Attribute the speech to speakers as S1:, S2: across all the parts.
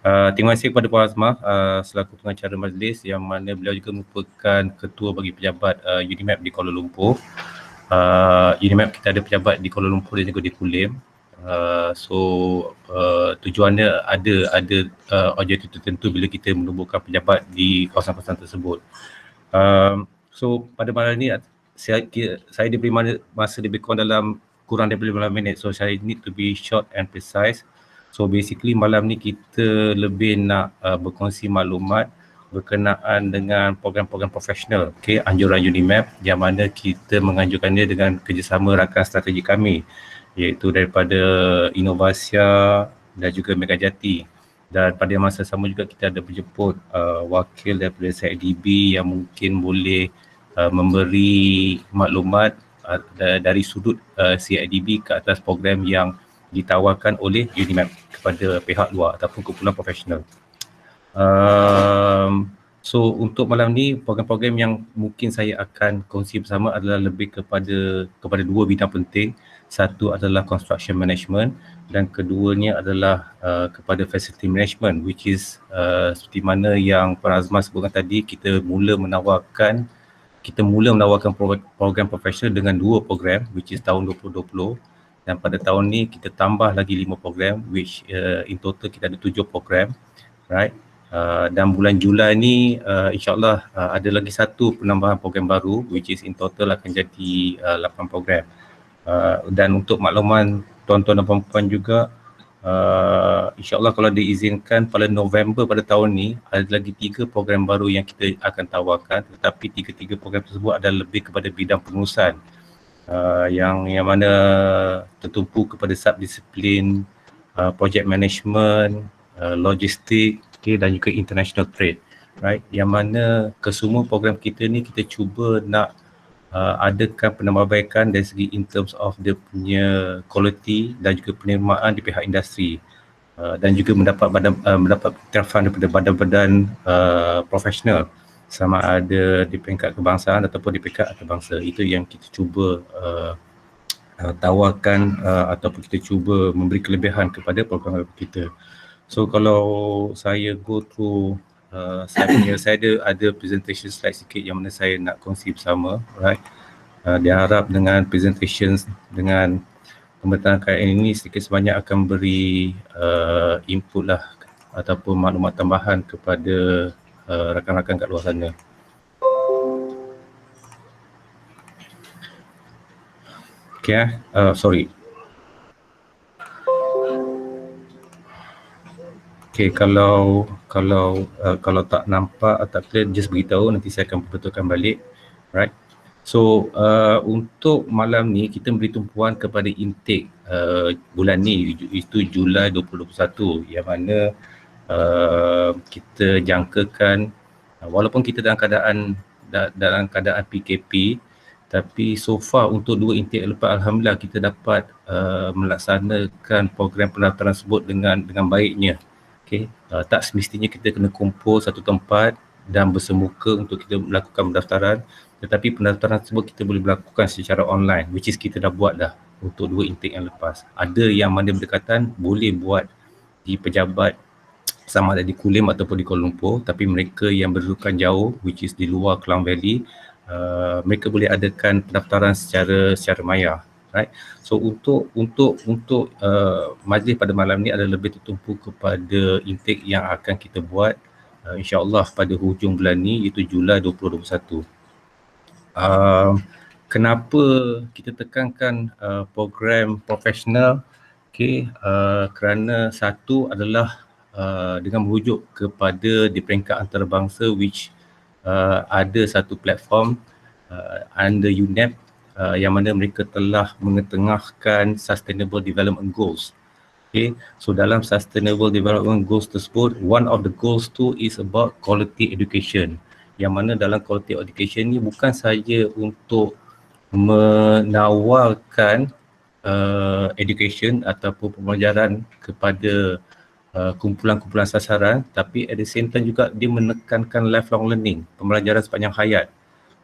S1: Terima kasih kepada Puan Azmah selaku pengacara majlis, yang mana beliau juga merupakan ketua bagi pejabat UNIMAP di Kuala Lumpur. UNIMAP kita ada pejabat di Kuala Lumpur dan juga di Kulim. Tujuannya ada objektif tertentu bila kita menubuhkan pejabat di kawasan-kawasan tersebut. Pada malam ini saya diberi masa lebih kurang daripada 15 minit. So saya need to be short and precise. So basically malam ni kita lebih nak berkongsi maklumat berkenaan dengan program-program profesional, anjuran UNIMAP, yang mana kita menganjurkannya dengan kerjasama rakan strategi kami, iaitu daripada Innovasia dan juga Megajati. Dan pada masa sama juga kita ada berjemput wakil daripada CIDB yang mungkin boleh memberi maklumat dari sudut CIDB ke atas program yang ditawarkan oleh UNIMAP kepada pihak luar ataupun kumpulan profesional. Untuk malam ni, program-program yang mungkin saya akan kongsi bersama adalah lebih kepada dua bidang penting. Satu adalah construction management dan keduanya adalah kepada facility management, which is seperti mana yang Puan Azmah sebutkan tadi, kita mula menawarkan program profesional dengan dua program, which is tahun 2020, dan pada tahun ni kita tambah lagi 5 program, which in total kita ada 7 program, right? Dan bulan Julai ni insyaAllah ada lagi satu penambahan program baru, which is in total akan jadi 8 program. Dan untuk makluman tuan-tuan dan puan-puan juga, insyaAllah kalau diizinkan pada November pada tahun ni ada lagi 3 program baru yang kita akan tawarkan, tetapi 3 program tersebut adalah lebih kepada bidang pengurusan, yang mana tertumpu kepada subdisiplin project management, logistik, dan juga international trade, right? Yang mana kesemua program kita ni kita cuba nak adakan penambahbaikan dari segi in terms of dia punya quality dan juga penerimaan di pihak industri, dan juga mendapat terfan daripada badan-badan profesional, sama ada di peringkat kebangsaan ataupun di peringkat antarabangsa. Itu yang kita cuba tawarkan ataupun kita cuba memberi kelebihan kepada program kita. So kalau saya go through saya ada presentation slide sikit yang mana saya nak kongsi bersama, right? Diharap dengan presentation dengan pembentahan kain ini sedikit sebanyak akan beri input lah ataupun maklumat tambahan kepada rakan-rakan kat luar sana. Sorry. Kalau tak nampak atau tak clear, just beritahu, nanti saya akan betulkan balik, right? So untuk malam ni kita beri tumpuan kepada intake bulan ni, itu Julai 2021, yang mana kita jangkakan walaupun kita dalam keadaan PKP, tapi so far untuk 2 intake lepas, alhamdulillah kita dapat melaksanakan program pendaftaran tersebut dengan baiknya. Tak semestinya kita kena kumpul satu tempat dan bersemuka untuk kita melakukan pendaftaran, tetapi pendaftaran tersebut kita boleh melakukan secara online, which is kita dah buat dah untuk 2 intake yang lepas. Ada yang mana berdekatan boleh buat di pejabat sama ada di Kulim ataupun di Kuala Lumpur, tapi mereka yang berdudukan jauh, which is di luar Klang Valley, mereka boleh adakan pendaftaran secara maya, right? So untuk majlis pada malam ni adalah lebih tertumpu kepada intake yang akan kita buat insyaAllah pada hujung bulan ni, iaitu Julai 2021. Kenapa kita tekankan program profesional? Kerana satu adalah dengan merujuk kepada di peringkat antarabangsa, which ada satu platform under UNEP yang mana mereka telah mengetengahkan Sustainable Development Goals. So dalam Sustainable Development Goals tersebut, one of the goals tu is about quality education, yang mana dalam quality education ni bukan saja untuk menawarkan education ataupun pembelajaran kepada kumpulan-kumpulan sasaran, tapi at the same time juga dia menekankan lifelong learning, pembelajaran sepanjang hayat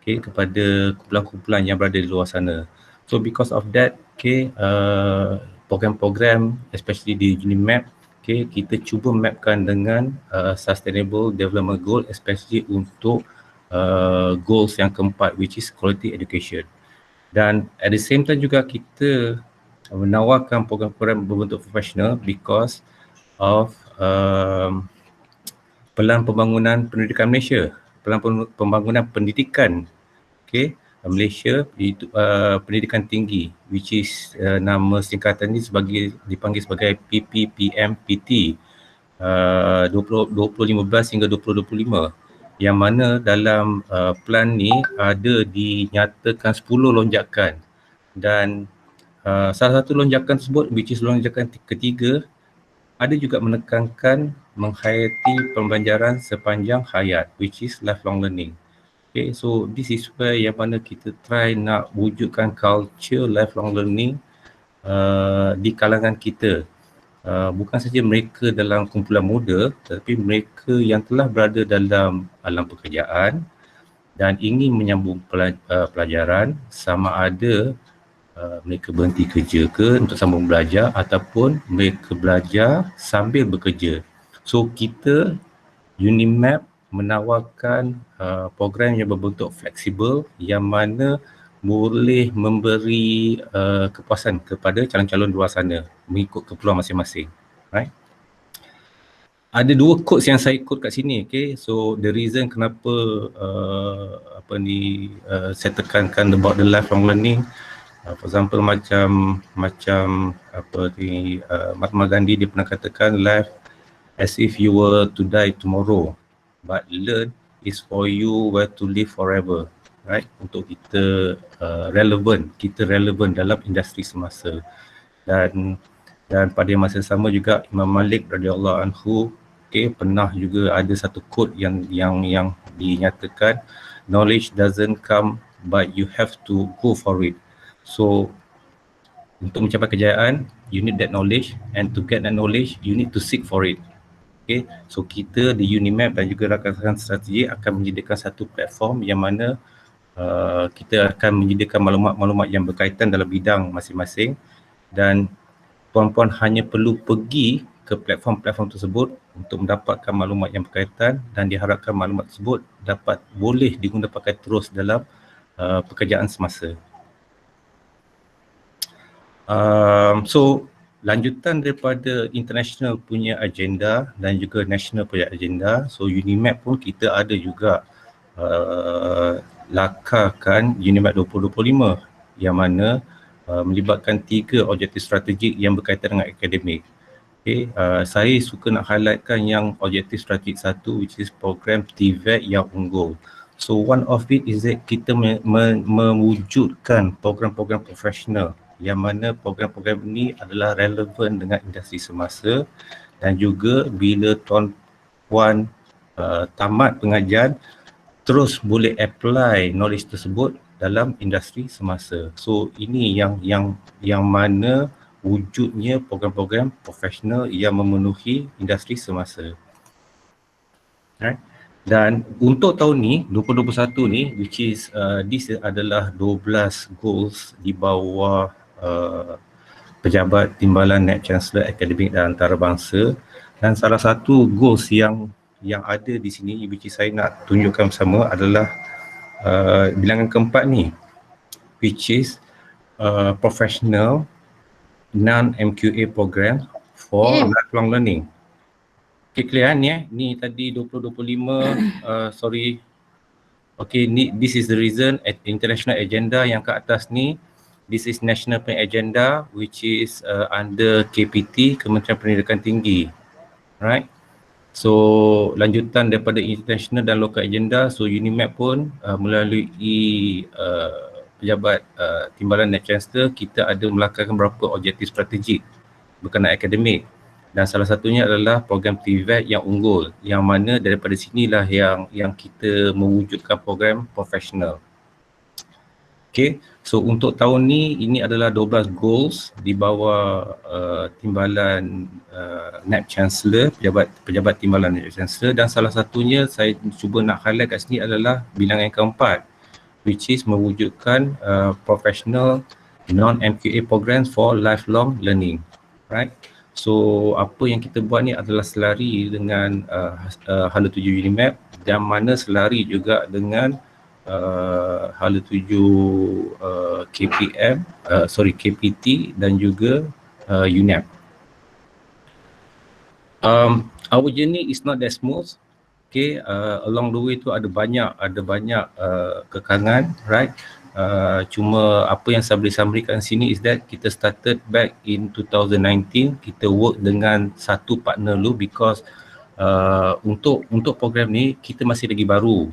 S1: kepada kumpulan-kumpulan yang berada di luar sana. So because of that, program-program especially di UNIMAP Okay, kita cuba mapkan dengan Sustainable Development Goal, especially untuk goals yang keempat, which is quality education. Dan at the same time juga kita menawarkan program-program berbentuk profesional because of Pelan Pembangunan Pendidikan Malaysia, Pelan Pembangunan Pendidikan, okay, Malaysia, itu pendidikan tinggi, which is nama singkatan ini dipanggil sebagai PPPMPT 2015 hingga 2025, yang mana dalam plan ni ada dinyatakan 10 lonjakan, dan salah satu lonjakan tersebut, which is lonjakan ketiga, ada juga menekankan menghayati pembelajaran sepanjang hayat, which is lifelong learning. Okay, so this is where yang mana kita try nak wujudkan culture lifelong learning di kalangan kita. Bukan saja mereka dalam kumpulan muda, tetapi mereka yang telah berada dalam alam pekerjaan dan ingin menyambung pelajaran, sama ada mereka berhenti kerja ke untuk sambung belajar ataupun mereka belajar sambil bekerja. So kita Unimap menawarkan program yang berbentuk fleksibel yang mana boleh memberi kepuasan kepada calon-calon di luar sana mengikut keperluan masing-masing. Right? Ada dua quotes yang saya quote kat sini, okay. So the reason kenapa saya tekankan about the lifelong learning, for example macam Mahatma Gandhi, dia pernah katakan life as if you were to die tomorrow, but learn is for you where to live forever, right? Untuk kita relevan dalam industri semasa. Dan pada masa sama juga Imam Malik radhiyallahu anhu, pernah juga ada satu quote yang dinyatakan, knowledge doesn't come but you have to go for it. So untuk mencapai kejayaan, you need that knowledge, and to get that knowledge, you need to seek for it. Okay, so kita di Unimap dan juga rakan-rakan strategi akan menyediakan satu platform yang mana kita akan menyediakan maklumat-maklumat yang berkaitan dalam bidang masing-masing, dan puan-puan hanya perlu pergi ke platform-platform tersebut untuk mendapatkan maklumat yang berkaitan, dan diharapkan maklumat tersebut boleh digunakan pakai terus dalam pekerjaan semasa. So lanjutan daripada international punya agenda dan juga national punya agenda, so Unimap pun kita ada juga lakarkan Unimap 2025 yang mana melibatkan 3 objektif strategik yang berkaitan dengan akademik. Okay, saya suka nak highlightkan yang objektif strategik 1, which is program TVET yang unggul. So one of it is that kita mewujudkan program-program profesional yang mana program-program ini adalah relevan dengan industri semasa, dan juga bila tuan-puan tamat pengajian terus boleh apply knowledge tersebut dalam industri semasa. So ini yang mana wujudnya program-program profesional yang memenuhi industri semasa. Right? Dan untuk tahun ni 2021 ni, which is this adalah 12 goals di bawah Pejabat Timbalan Naib Chancellor Akademik dan Antarabangsa, dan salah satu goals yang ada di sini, which is saya nak tunjukkan bersama, adalah bilangan keempat ni, which is professional non-MQA program for lifelong learning. Okay, clear ni ni tadi 2025, sorry. Okay, this is the reason international agenda yang ke atas ni. This is national agenda, which is under KPT, Kementerian Pendidikan Tinggi. Right? So lanjutan daripada international dan local agenda, so Unimap pun melalui Pejabat Timbalan Naib Chancellor, kita ada melakarkan beberapa objektif strategik berkenaan akademik, dan salah satunya adalah program TVET yang unggul, yang mana daripada sinilah yang kita mewujudkan program profesional. Okay, so untuk tahun ni, ini adalah 12 goals di bawah Timbalan Naib Chancellor, Pejabat Timbalan Naib Chancellor, dan salah satunya saya cuba nak highlight kat sini adalah bilangan yang keempat, which is mewujudkan professional non-MQA programs for lifelong learning. Right? So apa yang kita buat ni adalah selari dengan Hala 7 Unimap, dan mana selari juga dengan Hala 7 KPT dan juga UNAP. Our journey is not that smooth. Okay, along the way tu ada banyak kekangan, right? Cuma apa yang saya boleh sampaikan sini is that kita started back in 2019. Kita work dengan satu partner dulu because untuk program ni kita masih lagi baru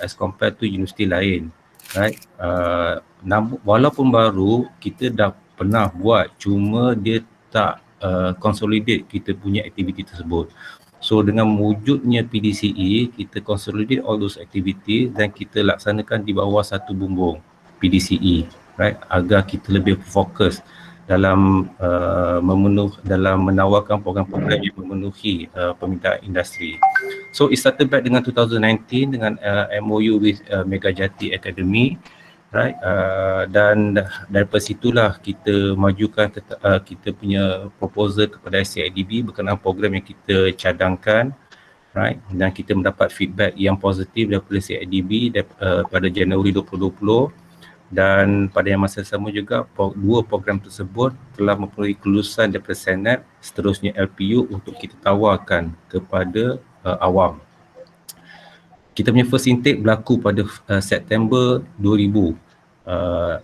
S1: as compared to universiti lain, right? Walaupun baru, kita dah pernah buat, cuma dia tak consolidate kita punya aktiviti tersebut. So dengan wujudnya PDCE, kita consolidate all those activity dan kita laksanakan di bawah satu bumbung PDCE, right? Agar kita lebih fokus dalam dalam menawarkan program-program yang memenuhi permintaan industri. So it started back dengan 2019 dengan MOU with Megajati Academy, right? Dan daripada situlah kita majukan kita punya proposal kepada CIDB berkenaan program yang kita cadangkan, right? Dan kita mendapat feedback yang positif daripada CIDB pada Januari 2020, dan pada yang masa sama juga dua program tersebut telah memperoleh kelulusan daripada Senat, seterusnya LPU untuk kita tawarkan kepada awam. Kita punya first intake berlaku pada September 2000.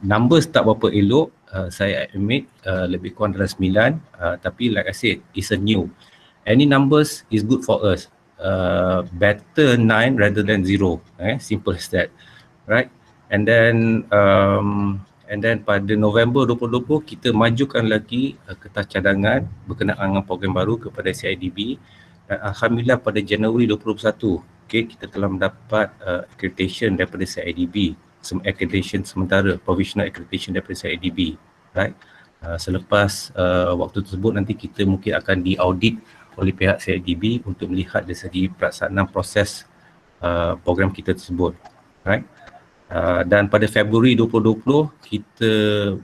S1: Numbers tak berapa elok, saya admit, lebih kurang dalam 9, tapi like I said, it's a new. Any numbers is good for us. Better 9 rather than 0. Simple as that, right? And then pada November 2020 kita majukan lagi kertas cadangan berkenaan dengan program baru kepada CIDB, dan alhamdulillah pada Januari 2021, okay, kita telah mendapat accreditation daripada CIDB, accreditation sementara, provisional accreditation daripada CIDB, right? Selepas waktu tersebut nanti kita mungkin akan diaudit oleh pihak CIDB untuk melihat dari segi pelaksanaan proses program kita tersebut, right? Dan pada Februari 2020 kita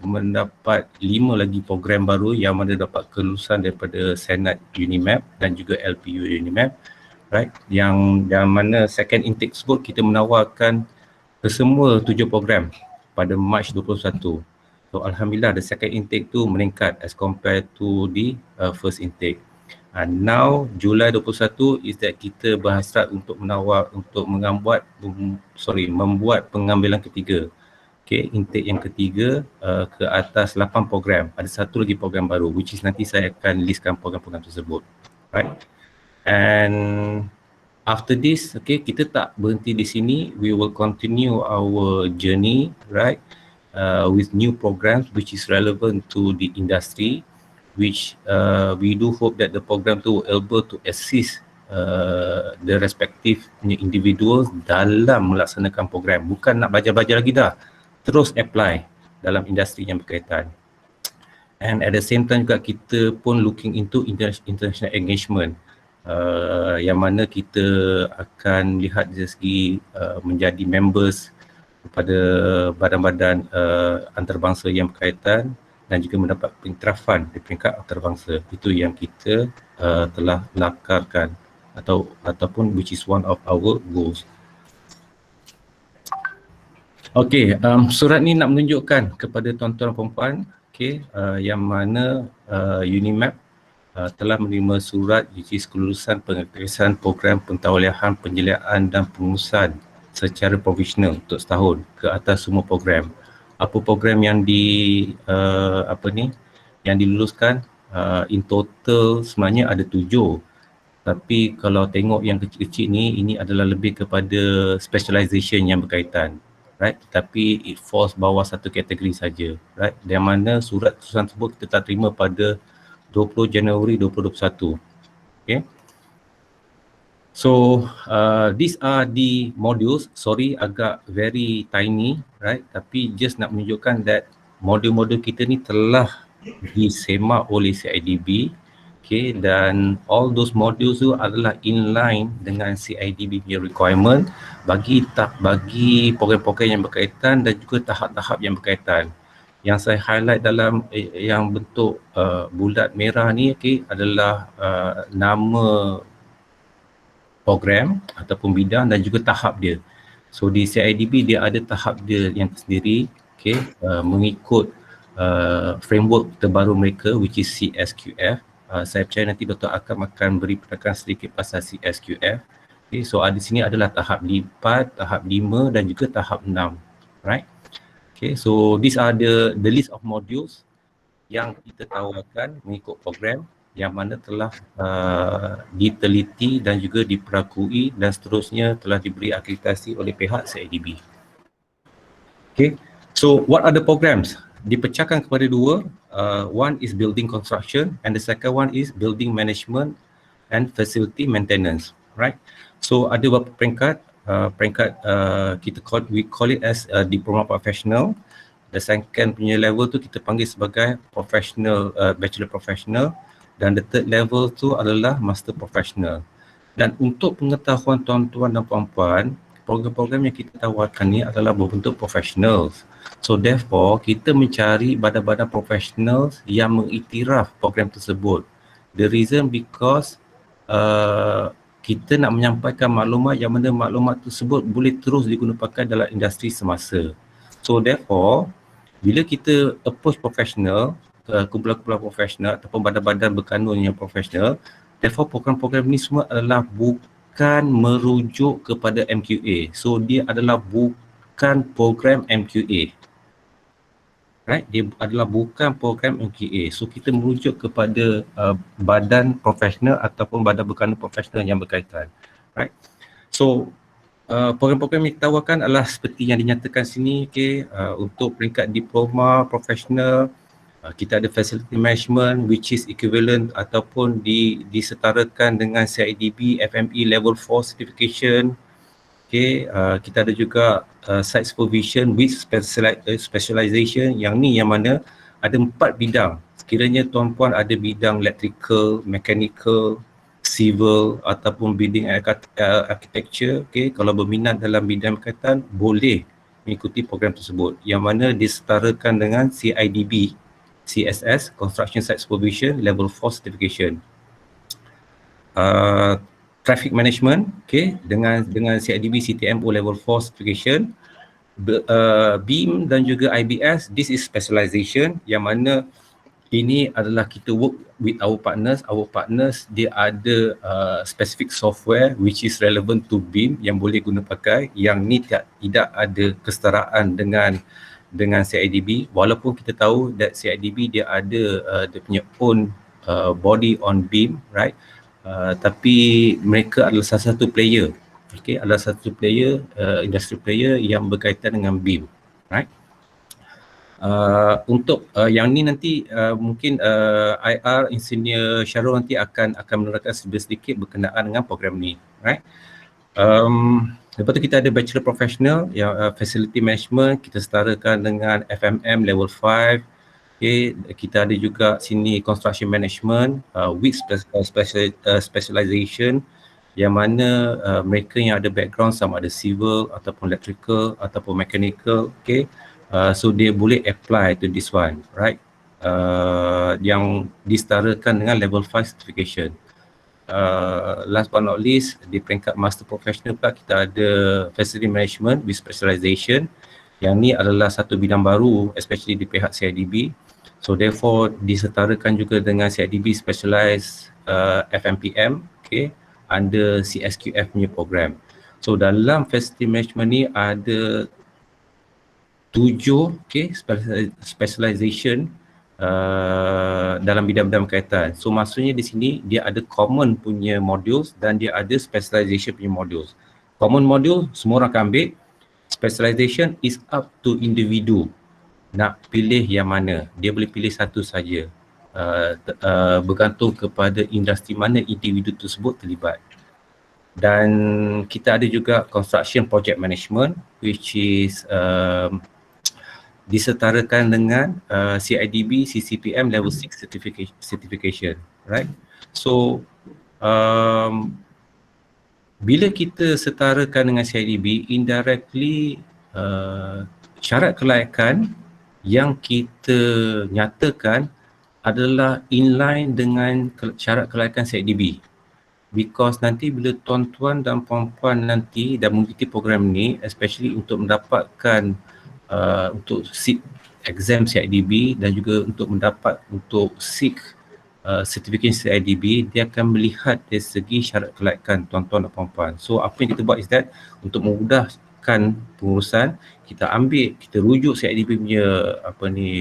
S1: mendapat 5 lagi program baru yang mana dapat kelulusan daripada Senat Unimap dan juga LPU Unimap, right? Yang mana second intake tersebut kita menawarkan kesemua 7 program pada Mac 21. So alhamdulillah the second intake tu meningkat as compared to the first intake. Now Julai 21 is that kita berhasrat untuk membuat pengambilan ketiga. Okay, intake yang ketiga ke atas 8 program. Ada satu lagi program baru which is nanti saya akan listkan program-program tersebut. Right? And after this, okay, kita tak berhenti di sini. We will continue our journey, right? With new programs which is relevant to the industry, which we do hope that the program tu will able to assist the respective individuals dalam melaksanakan program. Bukan nak belajar-belajar lagi dah, terus apply dalam industri yang berkaitan. And at the same time juga kita pun looking into international engagement, yang mana kita akan lihat dari segi menjadi members kepada badan-badan antarabangsa yang berkaitan dan juga mendapat pengiktirafan di peringkat antarabangsa. Itu yang kita telah lakarkan ataupun which is one of our goals. Okey, surat ni nak menunjukkan kepada tuan-tuan dan puan-puan, okey, yang mana Unimap telah menerima surat which is kelulusan pengaktifan program pentawaliahan, penjeliaan dan pengurusan secara provisional untuk setahun ke atas semua program. Apa program yang yang diluluskan, in total sebenarnya ada 7, tapi kalau tengok yang kecil-kecil ni, ini adalah lebih kepada specialization yang berkaitan, right? Tapi it falls bawah satu kategori saja, right? Yang mana surat keputusan tersebut kita tak terima pada 20 Januari 2021. Okay. So these are the modules. Sorry, agak very tiny, right? Tapi just nak menunjukkan that modul-modul kita ni telah disemak oleh CIDB, okay, dan all those modules tu adalah in line dengan CIDB punya requirement bagi program-program yang berkaitan dan juga tahap-tahap yang berkaitan. Yang saya highlight dalam yang bentuk bulat merah ni adalah nama program ataupun bidang dan juga tahap dia. So di CIDB dia ada tahap dia yang tersendiri, mengikut framework terbaru mereka which is CSQF. Saya percaya nanti Dr. Akam akan beri penekangan sedikit pasal CSQF. So di sini adalah tahap 4, tahap 5 dan juga tahap 6. Right? So these are the list of modules yang kita tawarkan mengikut program yang mana telah diteliti dan juga diperakui dan seterusnya telah diberi akreditasi oleh pihak CIDB. So what are the programs? Dipecahkan kepada dua. One is building construction and the second one is building management and facility maintenance. Right? So ada beberapa peringkat. We call it as diploma professional. The second punya level tu kita panggil sebagai professional, bachelor professional, dan the third level tu adalah master professional. Dan untuk pengetahuan tuan-tuan dan puan-puan, program-program yang kita tawarkan ni adalah berbentuk professionals. So therefore, kita mencari badan-badan professionals yang mengiktiraf program tersebut. The reason because kita nak menyampaikan maklumat yang mana maklumat tersebut boleh terus digunakan dalam industri semasa. So therefore, bila kita approach profesional, kumpulan-kumpulan profesional ataupun badan-badan berkanun yang profesional, therefore program-program ni semua adalah bukan merujuk kepada MQA. So dia adalah bukan program MQA. Right? Dia adalah bukan program MQA. So kita merujuk kepada badan profesional ataupun badan berkanun profesional yang berkaitan. Right? So program-program yang ditawarkan adalah seperti yang dinyatakan sini, untuk peringkat diploma profesional, kita ada facility management which is equivalent ataupun disetarakan dengan CIDB FME level 4 certification. Kita ada juga site supervision with specialization, yang mana ada 4 bidang. Sekiranya tuan-puan ada bidang electrical, mechanical, civil ataupun building architecture, kalau berminat dalam bidang berkaitan boleh mengikuti program tersebut yang mana disetarakan dengan CIDB CSS Construction Site Supervision Level 4 Certification. Traffic Management dengan CIDB CTMO Level 4 Certification. BIM dan juga IBS, this is specialization yang mana ini adalah kita work with our partners. Our partners dia ada specific software which is relevant to BIM yang boleh guna pakai, yang ni tidak ada kesetaraan dengan CIDB, walaupun kita tahu that CIDB dia ada dia punya own body on BIM, right? Tapi mereka adalah salah satu player, adalah satu player, industry player yang berkaitan dengan BIM, right? Untuk yang ni nanti mungkin IR Engineer Syarul nanti akan menerangkan sedikit berkenaan dengan program ni, right? Lepas tu kita ada Bachelor Professional yang Facility Management, kita setarakan dengan FMM Level 5. Kita ada juga sini Construction Management with specialization yang mana mereka yang ada background sama ada civil ataupun electrical ataupun mechanical, so dia boleh apply to this one, right? Yang disetarakan dengan level 5 certification. Last but not least, di peringkat master professional pula kita ada facility management with specialization. Yang ni adalah satu bidang baru especially di pihak CIDB. So therefore disetarakan juga dengan CIDB specialized FMPM, under CSQF punya program. So dalam facility management ni ada 7 specialization dalam bidang-bidang berkaitan. So maksudnya di sini dia ada common punya modules dan dia ada specialization punya modules. Common module semua orang akan ambil. Specialization is up to individu nak pilih yang mana. Dia boleh pilih satu saja, bergantung kepada industri mana individu tersebut terlibat. Dan kita ada juga construction project management which is disetarakan dengan CIDB CCPM level 6 certification, right? So bila kita setarakan dengan CIDB, indirectly syarat kelayakan yang kita nyatakan adalah inline dengan syarat kelayakan CIDB. Because nanti bila tuan-tuan dan puan-puan nanti dah mengikuti program ni, especially untuk mendapatkan untuk seek exam CIDB dan juga untuk seek certificate CIDB, dia akan melihat dari segi syarat kelayakan tuan-tuan dan puan-puan. So apa yang kita buat is that untuk memudahkan pengurusan, kita rujuk CIDB punya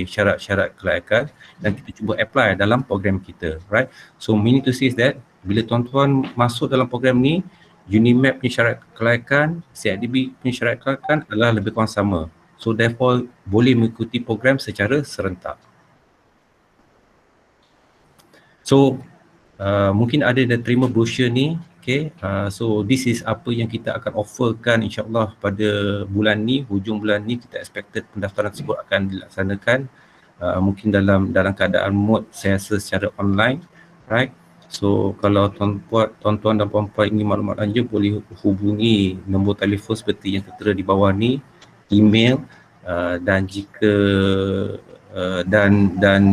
S1: syarat-syarat kelayakan dan kita cuba apply dalam program kita, right? So meaning to say is that bila tuan-tuan masuk dalam program ni, UNIMAP punya syarat kelayakan, CIDB punya syarat kelayakan adalah lebih kurang sama. So therefore boleh mengikuti program secara serentak. So mungkin ada dah terima brochure ni, okay. So this is apa yang kita akan offerkan insyaAllah pada bulan ni, hujung bulan ni kita expected pendaftaran tersebut akan dilaksanakan mungkin dalam keadaan mode saya rasa secara online, right. So kalau tuan-tuan dan puan-puan ingin maklumat lanjut boleh hubungi nombor telefon seperti yang tertera di bawah ni, email dan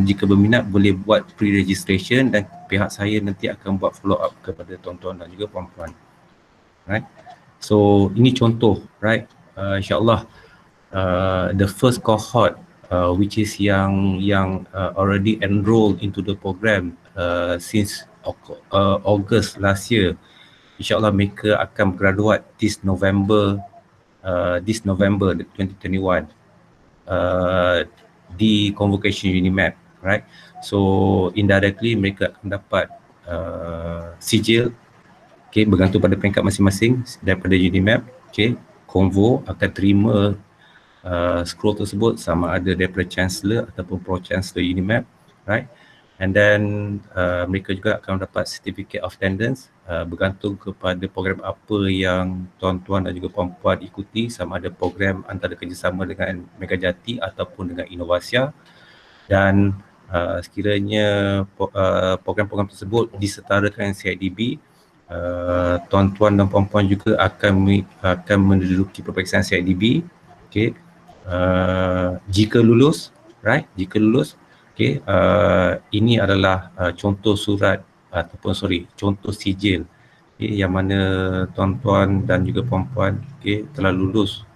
S1: jika berminat boleh buat pre-registration dan pihak saya nanti akan buat follow up kepada tuan-tuan dan juga puan-puan, right. So ini contoh, right. InsyaAllah the first cohort which is yang already enrolled into the program since August last year, InsyaAllah mereka akan graduate this November 2021 di convocation UNIMAP, right. So indirectly mereka akan dapat sijil, okay, bergantung pada peringkat masing-masing daripada UNIMAP, okay. Convo akan terima scroll tersebut sama ada daripada Chancellor ataupun Pro Chancellor UNIMAP, right. And then mereka juga akan dapat certificate of attendance bergantung kepada program apa yang tuan-tuan dan juga puan-puan ikuti, sama ada program antara kerjasama dengan Megajati ataupun dengan Innovasia. Dan sekiranya program-program tersebut disetarakan CIDB, tuan-tuan dan puan-puan juga akan menduduki peperiksaan CIDB, okay. Jika lulus, right, okay, ini adalah contoh surat contoh sijil, okay, yang mana tuan-tuan dan juga puan-puan, okay, telah lulus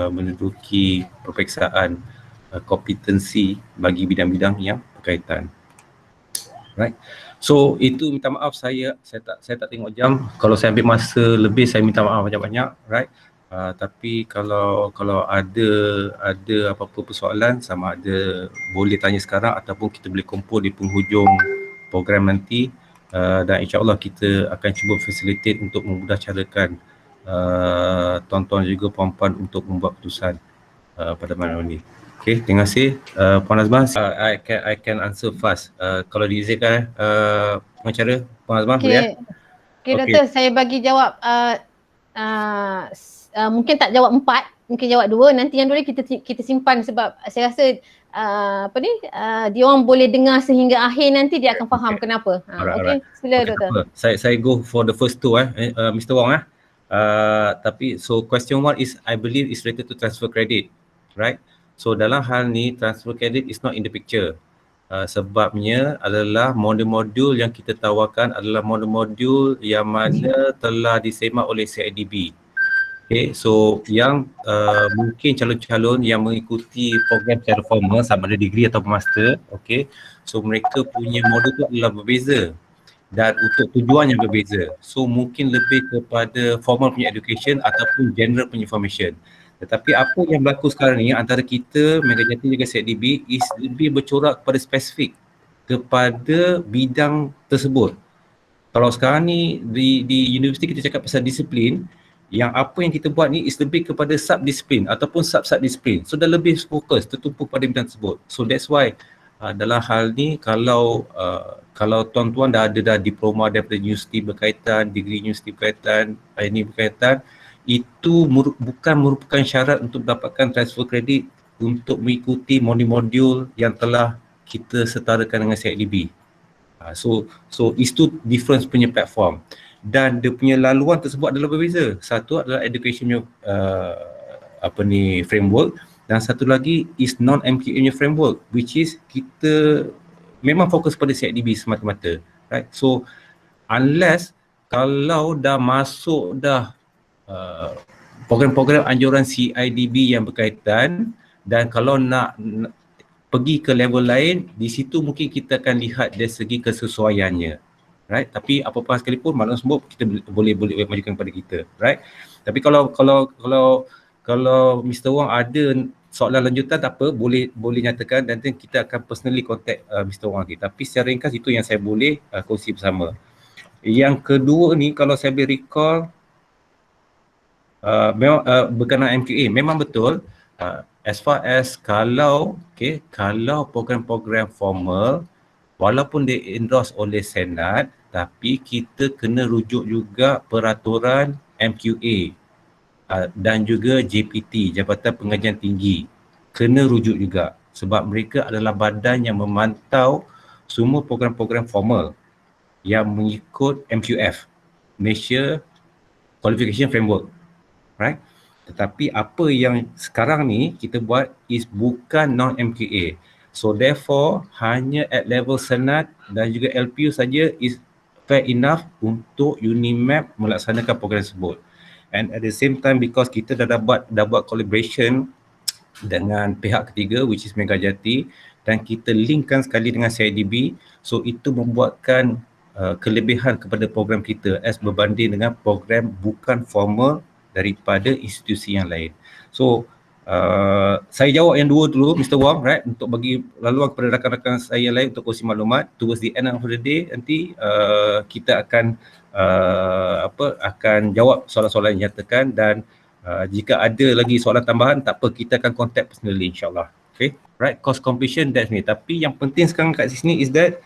S1: menduduki peperiksaan kompetensi bagi bidang-bidang yang berkaitan, right. So itu, minta maaf saya tak tengok jam. Kalau saya ambil masa lebih saya minta maaf banyak-banyak, right. Tapi kalau ada apa-apa persoalan, sama ada boleh tanya sekarang ataupun kita boleh kumpul di penghujung program nanti, dan insyaAllah kita akan cuba facilitate untuk memudahcarakan tuan-tuan juga puan-puan untuk membuat keputusan pada malam ini. Okay, terima kasih Puan Azman. I can answer fast. Kalau diizinkan pengacara Puan Azman, boleh ya?
S2: Okay, Doktor, saya bagi jawab mungkin tak jawab 4, mungkin jawab 2. Nanti yang 2 kita simpan sebab saya rasa dia orang boleh dengar sehingga akhir, nanti dia akan faham kenapa. Okey, sila Doktor.
S1: Saya go for the first 2 Mr. Wong tapi so question 1 is I believe is related to transfer credit, right? So dalam hal ni transfer credit is not in the picture. Sebabnya adalah modul-modul yang kita tawarkan adalah modul-modul yang mana telah disemak oleh CIDB. Okay, so yang mungkin calon-calon yang mengikuti program secara formal sama ada degree atau master, okay, so mereka punya modul tu adalah berbeza dan untuk tujuan yang berbeza. So mungkin lebih kepada formal punya education ataupun general punya information. Tetapi apa yang berlaku sekarang ni antara kita, Megajati juga CIDB is lebih bercorak kepada spesifik kepada bidang tersebut. Kalau sekarang ni di universiti kita cakap pasal disiplin, yang apa yang kita buat ni is lebih kepada subdisiplin ataupun sub-disiplin. So dah lebih fokus tertumpu pada bidang tersebut. So that's why dalam hal ni kalau tuan-tuan dah ada diploma daripada universiti berkaitan, degree universiti berkaitan, ini berkaitan, itu bukan merupakan syarat untuk mendapatkan transfer kredit untuk mengikuti modul-modul yang telah kita setarakan dengan CIDB. So itu difference punya platform dan dia punya laluan tersebut adalah berbeza. Satu adalah education framework dan satu lagi is non-MQA punya framework, which is kita memang fokus pada CIDB semata-mata, right? So unless kalau dah masuk dah program-program anjuran CIDB yang berkaitan, dan kalau nak pergi ke level lain, di situ mungkin kita akan lihat dari segi kesesuaiannya, right? Tapi apa-apa sekalipun maklumat semua kita boleh majukan kepada kita, right? Tapi kalau Mr. Wong ada soalan lanjutan, tak apa, boleh nyatakan dan kita akan personally contact Mr. Wong lagi. Tapi secara ringkas itu yang saya boleh kongsi bersama. Yang kedua ni, kalau saya boleh recall, memang berkenaan MQA, memang betul. As far as kalau program-program formal, walaupun dia endorse oleh Senat, tapi kita kena rujuk juga peraturan MQA dan juga JPT, Jabatan Pengajian Tinggi. Kena rujuk juga sebab mereka adalah badan yang memantau semua program-program formal yang mengikut MQF, Malaysia Qualification Framework, right? Tetapi apa yang sekarang ni kita buat is bukan non-MQA. So therefore hanya at level Senat dan juga LPU saja is fair enough untuk UNIMAP melaksanakan program tersebut. And at the same time, because kita dah buat collaboration dengan pihak ketiga which is Megajati, dan kita linkkan sekali dengan CIDB, so itu membuatkan kelebihan kepada program kita as berbanding dengan program bukan formal daripada institusi yang lain. So saya jawab yang dua dulu, Mr. Wong, right, untuk bagi laluan kepada rakan-rakan saya lain untuk kongsi maklumat. Towards the end of the day nanti kita akan akan jawab soalan-soalan yang dinyatakan, dan jika ada lagi soalan tambahan, tak apa, kita akan contact personally, insyaAllah. Okay, right, course completion that's ni. Tapi yang penting sekarang kat sini is that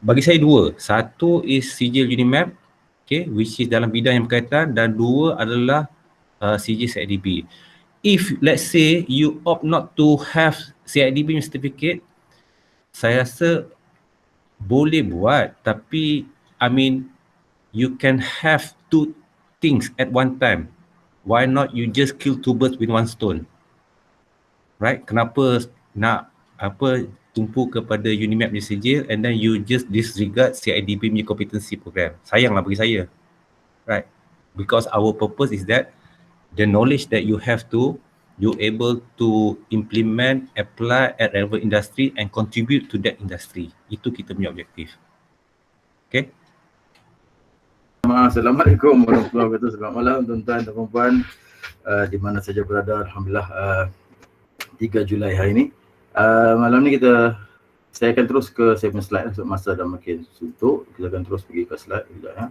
S1: bagi saya dua. Satu is sijil UNIMAP, okay, which is dalam bidang yang berkaitan, dan dua adalah sijil CIDB. If let's say you opt not to have CIDB certificate, saya rasa boleh buat, tapi I mean you can have two things at one time. Why not you just kill two birds with one stone? Right? Kenapa nak tumpu kepada UNIMAP punya sijil and then you just disregard CIDB punya competency program? Sayanglah bagi saya. Right? Because our purpose is that the knowledge that you have you able to implement, apply at relevant industry and contribute to that industry. Itu kita punya objektif. Okay?
S3: Assalamualaikum warahmatullahi wabarakatuh. Selamat malam tuan-tuan dan puan-puan di mana saja berada. Alhamdulillah 3 Julai hari ini. Malam ni saya akan terus ke saya punya slide sebab masa dah makin suntuk. Kita akan terus pergi ke slide juga ya.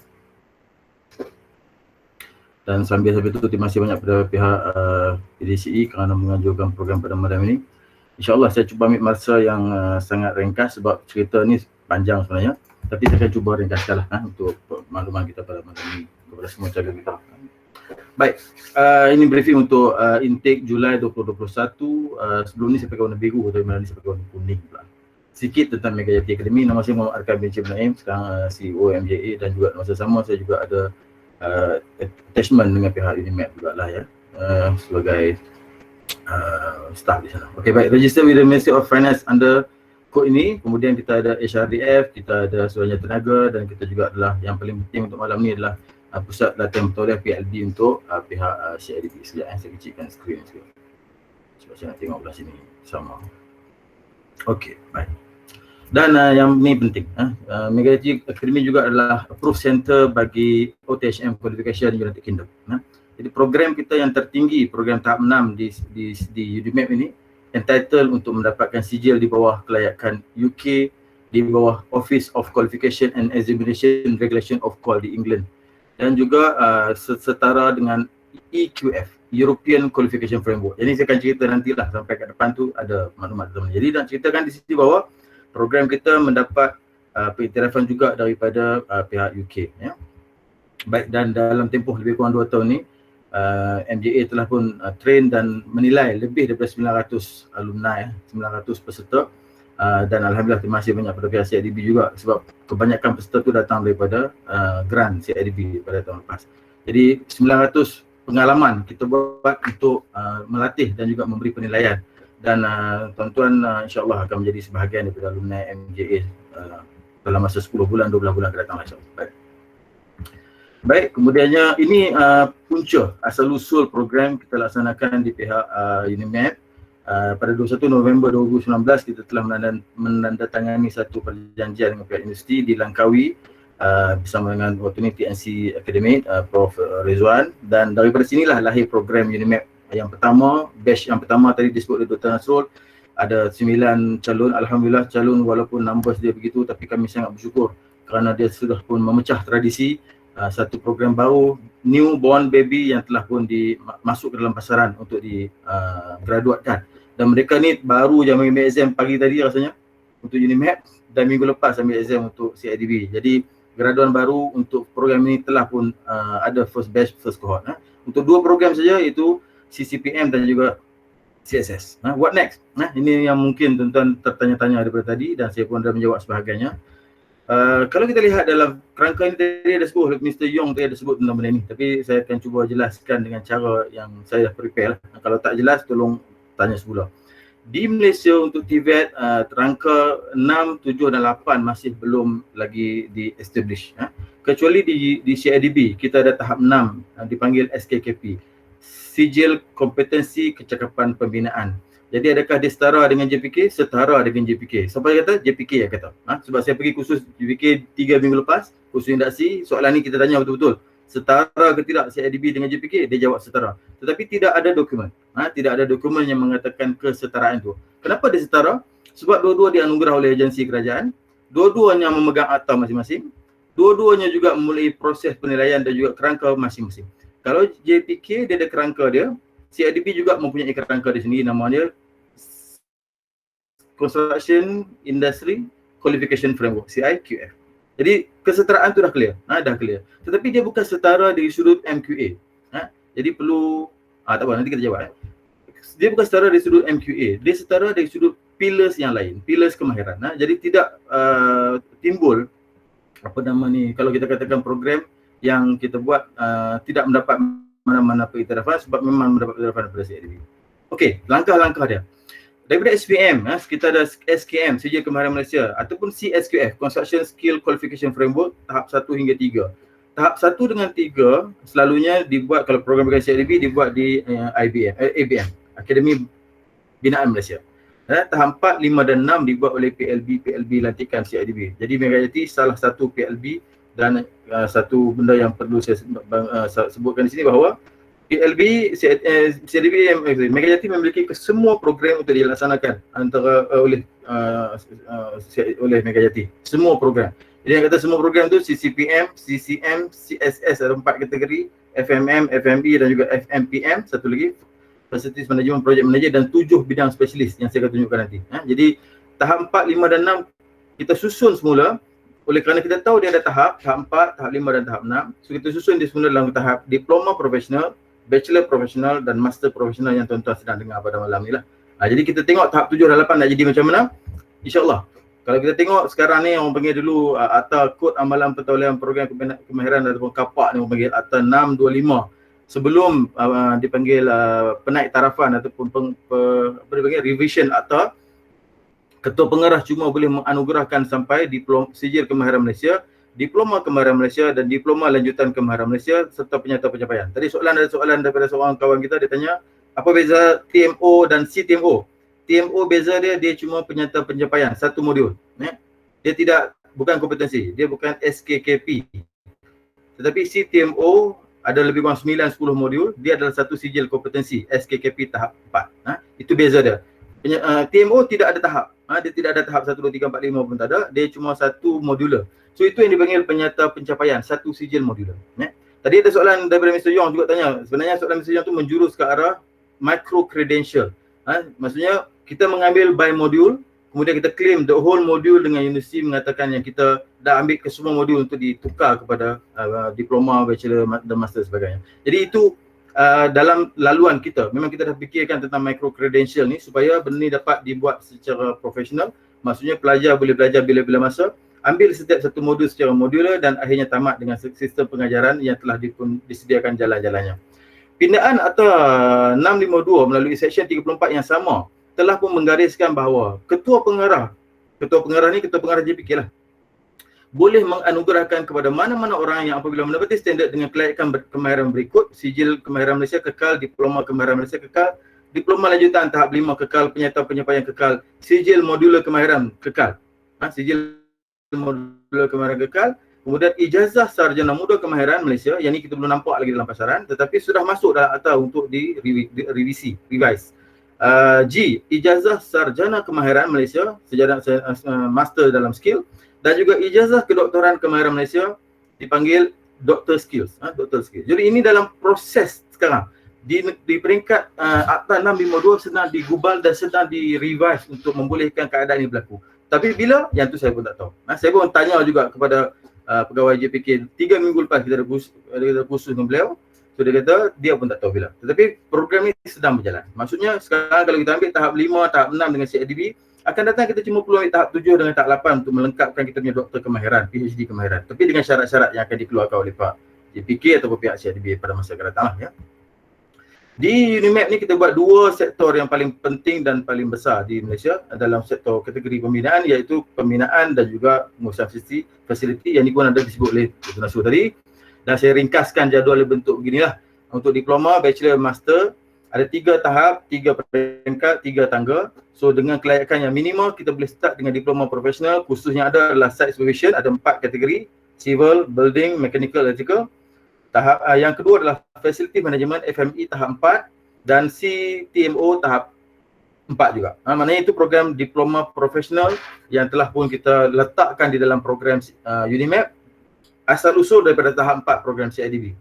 S3: Dan sambil itu terima kasih banyak kepada pihak PDCE kerana menganjurkan program pada malam ini. InsyaAllah saya cuba ambil masa yang sangat ringkas sebab cerita ni panjang sebenarnya. Tapi saya akan cuba ringkaskanlah untuk makluman kita pada malam ini kepada semua jaga kita. Baik, ini briefing untuk intake Julai 2021. Sebelum ni saya pakai warna biru, tapi malam ni saya pakai warna kuning pula. Sikit tentang Megajati Academy. Nama saya Muhammad Arkan bin Cik Naim, sekarang CEO MJA, dan juga masa sama saya juga ada attachment dengan pihak UNIMAP jugalah ya, sebagai staff di sana. Okey, baik, register with the Ministry of Finance under kod ini. Kemudian kita ada HRDF, kita ada Suruhanjaya Tenaga, dan kita juga adalah yang paling penting untuk malam ni adalah Pusat Latihan Bertauliah PLB untuk pihak CIDB. Sekejap saya kecilkan skrin sikit sebab saya nak tengok belah sini sama. Okey, baik. Dan yang ni penting, Megajati Academy juga adalah approved center bagi OTHM Qualification United Kingdom. Jadi program kita yang tertinggi, program tahap 6 di UNIMAP ini, entitled untuk mendapatkan sijil di bawah kelayakan UK, di bawah Office of Qualification and Examination Regulation of Qual di England, dan juga setara dengan EQF, European Qualification Framework. Jadi saya akan cerita nantilah sampai kat depan tu ada maklumat teman. Jadi nak ceritakan di sisi bawah, program kita mendapat pengiktirafan juga daripada pihak UK ya. Baik, dan dalam tempoh lebih kurang 2 tahun ni MJA telah pun train dan menilai lebih daripada 900 alumni, 900 peserta, dan alhamdulillah terima kasih banyak kepada pihak CIDB juga sebab kebanyakan peserta tu datang daripada grant CIDB pada tahun lepas. Jadi 900 pengalaman kita buat untuk melatih dan juga memberi penilaian. Dan tuan-tuan insyaAllah akan menjadi sebahagian daripada alumni MJA dalam masa 10 bulan, 12 bulan ke datang insyaAllah. Baik, kemudiannya ini punca asal-usul program kita laksanakan di pihak UNIMAP. Pada 21 November 2019 kita telah menandatangani satu perjanjian dengan pihak universiti di Langkawi bersama dengan waktu ini TNC Academic, Prof. Rizwan, dan daripada sinilah lahir program UNIMAP yang pertama, batch yang pertama tadi disebut oleh Dr. Nasrul. Ada 9 calon, alhamdulillah calon walaupun numbers dia begitu, tapi kami sangat bersyukur kerana dia sudah pun memecah tradisi. Satu program baru, newborn baby yang telah pun masuk ke dalam pasaran untuk graduatekan. Dan mereka ni baru je ambil exam pagi tadi rasanya untuk UNIMAP, dan minggu lepas ambil exam untuk CIDB. Jadi graduan baru untuk program ini telah pun ada first batch, first cohort. Untuk 2 program saja, iaitu CCPM dan juga CSS. What next? Ini yang mungkin tuan-tuan tertanya-tanya daripada tadi, dan saya pun dah menjawab sebahagiannya. Kalau kita lihat dalam kerangka ini tadi ada sebut, Mr. Yong tadi ada sebut tentang benda ini, tapi saya akan cuba jelaskan dengan cara yang saya dah prepare. Kalau tak jelas tolong tanya semula. Di Malaysia untuk TVET, rangka 6, 7 dan 8 masih belum lagi di-establish. Kecuali di CIDB, kita ada tahap 6 dipanggil SKKP, Sijil Kompetensi Kecakapan Pembinaan. Jadi adakah dia setara dengan JPK? Setara dengan JPK. Siapa kata? JPK yang kata. Sebab saya pergi kursus JPK 3 minggu lepas, kursus induksi, soalan ni kita tanya betul-betul. Setara ke tidak CIDB dengan JPK? Dia jawab setara. Tetapi tidak ada dokumen. Tidak ada dokumen yang mengatakan kesetaraan itu. Kenapa dia setara? Sebab dua-dua dianugerah oleh agensi kerajaan, dua-duanya memegang akta masing-masing, dua-duanya juga memulai proses penilaian dan juga kerangka masing-masing. Kalau JPK dia ada kerangka dia, CIDB juga mempunyai kerangka di sini, namanya Construction Industry Qualification Framework, CIQF. Jadi kesetaraan tu dah clear, dah clear. Tetapi dia bukan setara dari sudut MQA. Jadi perlu, tak apa, nanti kita jawab. Dia bukan setara dari sudut MQA, dia setara dari sudut pillars yang lain, pillars kemahiran. Jadi tidak timbul apa nama ni, kalau kita katakan program yang kita buat tidak mendapat mana-mana pengiktirafan sebab memang mendapat pengiktirafan daripada CIDB. Okey, langkah-langkah dia. Daripada SPM, kita ada SKM, Sijil Kemahiran Malaysia, ataupun CSQF, Construction Skill Qualification Framework, tahap 1 hingga 3. Tahap 1 dengan 3 selalunya dibuat, kalau program dengan CIDB dibuat di ABM, Akademi Binaan Malaysia. Tahap 4, 5 dan 6 dibuat oleh PLB lantikan CIDB. Jadi Megajati salah satu PLB, dan satu benda yang perlu saya sebutkan di sini bahawa PLB, CIDB, Megajati memiliki semua program untuk dilaksanakan antara oleh Megajati. Semua program. Jadi yang kata semua program tu CCPM, CCM, CSS, ada 4 kategori, FMM, FMB dan juga FMPM, satu lagi Facilities Management, Project Manager, dan 7 bidang spesialis yang saya akan tunjukkan nanti. Jadi tahap 4, 5 dan 6 kita susun semula. Oleh kerana kita tahu dia ada tahap 4, tahap 5 dan tahap 6. So kita susun dia semula dalam tahap Diploma Profesional, Bachelor Profesional dan Master Profesional yang tuan-tuan sedang dengar pada malam ni lah. Jadi kita tengok tahap 7 dan 8 nak jadi macam mana? InsyaAllah. Kalau kita tengok sekarang ni, orang panggil dulu Akta Kod Amalan Pentaulian Program Kemahiran ataupun KAPAK ni, orang panggil Akta 625. Sebelum dipanggil penaik tarafan ataupun apa dipanggil revision akta, Ketua Pengarah cuma boleh menganugerahkan sampai Sijil Kemahiran Malaysia, Diploma Kemahiran Malaysia dan Diploma Lanjutan Kemahiran Malaysia serta penyata pencapaian. Tadi ada soalan daripada seorang kawan kita, dia tanya apa beza TMO dan CTMO. TMO beza dia cuma penyata pencapaian, satu modul. Dia bukan kompetensi, dia bukan SKKP. Tetapi CTMO ada lebih kurang 9-10 modul, dia adalah satu sijil kompetensi SKKP tahap 4. Itu beza dia. TMO tidak ada tahap. Dia tidak ada tahap 1, 2, 3, 4, 5 pun tak ada. Dia cuma satu modular. So itu yang dipanggil penyata pencapaian, satu sijil modular. Tadi ada soalan daripada Mr. Yong juga tanya. Sebenarnya soalan Mr. Yong tu menjurus ke arah micro credential. Maksudnya kita mengambil by module, kemudian kita claim the whole module dengan universiti mengatakan yang kita dah ambil ke semua modul untuk ditukar kepada diploma, bachelor dan master sebagainya. Jadi itu dalam laluan kita, memang kita dah fikirkan tentang micro credential ni supaya benda ni dapat dibuat secara profesional. Maksudnya pelajar boleh belajar bila-bila masa, ambil setiap satu modul secara modular dan akhirnya tamat dengan sistem pengajaran yang telah disediakan jalan-jalannya. Pindaan Akta 652 melalui Seksyen 34 yang sama telah pun menggariskan bahawa Ketua Pengarah ni Ketua Pengarah JPK lah, boleh menganugerahkan kepada mana-mana orang yang apabila mendapati standard dengan kelayakan kemahiran berikut: sijil kemahiran Malaysia kekal, diploma kemahiran Malaysia kekal, diploma lanjutan tahap 5 kekal, penyertaan penyampaian kekal, sijil modular kemahiran kekal. Sijil modular kemahiran kekal. Kemudian ijazah sarjana muda kemahiran Malaysia, yang ni kita belum nampak lagi dalam pasaran tetapi sudah masuk dalam akta untuk revise. G, ijazah sarjana kemahiran Malaysia, sejarah master dalam skill, dan juga ijazah kedoktoran kemahiran Malaysia dipanggil Doctor Skills. Doctor Skills. Jadi ini dalam proses sekarang. Di peringkat Akta 652 sedang digubal dan sedang direvise untuk membolehkan keadaan ini berlaku. Tapi bila? Yang tu saya pun tak tahu. Saya pun tanya juga kepada pegawai JPK 3 minggu lepas kita ada kursus dengan beliau. So dia kata dia pun tak tahu bila. Tetapi program ini sedang berjalan. Maksudnya sekarang kalau kita ambil tahap 5, tahap 6 dengan CIDB, akan datang kita cuma perlu ambil tahap 7 dengan tahap 8 untuk melengkapkan kita punya doktor kemahiran, PhD kemahiran. Tapi dengan syarat-syarat yang akan dikeluarkan oleh Pak JPK ataupun pihak CIDB pada masa akan datang ya. Di UNIMAP ni kita buat 2 sektor yang paling penting dan paling besar di Malaysia dalam sektor kategori pembinaan, iaitu pembinaan dan juga pengurusan fasiliti yang ni pun ada disebut oleh Dr. Nasrul tadi. Dan saya ringkaskan jadual bentuk beginilah. Untuk diploma, bachelor, master, ada 3 tahap, 3 peringkat, 3 tangga. So dengan kelayakan yang minimal, kita boleh start dengan diploma profesional. Kursus yang ada adalah site supervision, ada 4 kategori: civil, building, mechanical, electrical. Tahap yang kedua adalah facility management, FME tahap 4, dan CTMO tahap 4 juga. Maknanya itu program diploma profesional yang telah pun kita letakkan di dalam program UNIMAP, asal usul daripada tahap 4 program CIDB.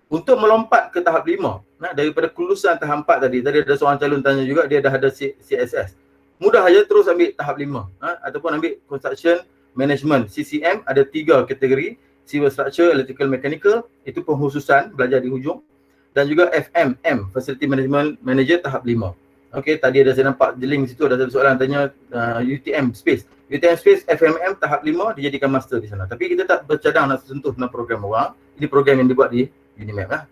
S3: Untuk melompat ke tahap 5, daripada kelulusan tahap 4 tadi ada seorang calon tanya juga, dia dah ada CSS. Mudah saja terus ambil tahap 5 ataupun ambil construction management, CCM, ada 3 kategori: civil structure, electrical, mechanical, itu pengkhususan belajar di hujung, dan juga FMM, facility management manager tahap 5. Okey, tadi ada saya nampak jeling di situ ada satu soalan tanya UTM space. UTM space FMM tahap 5 dijadikan master di sana. Tapi kita tak bercadang nak sentuh dalam program orang. Ini program yang dibuat di UNIMAP lah.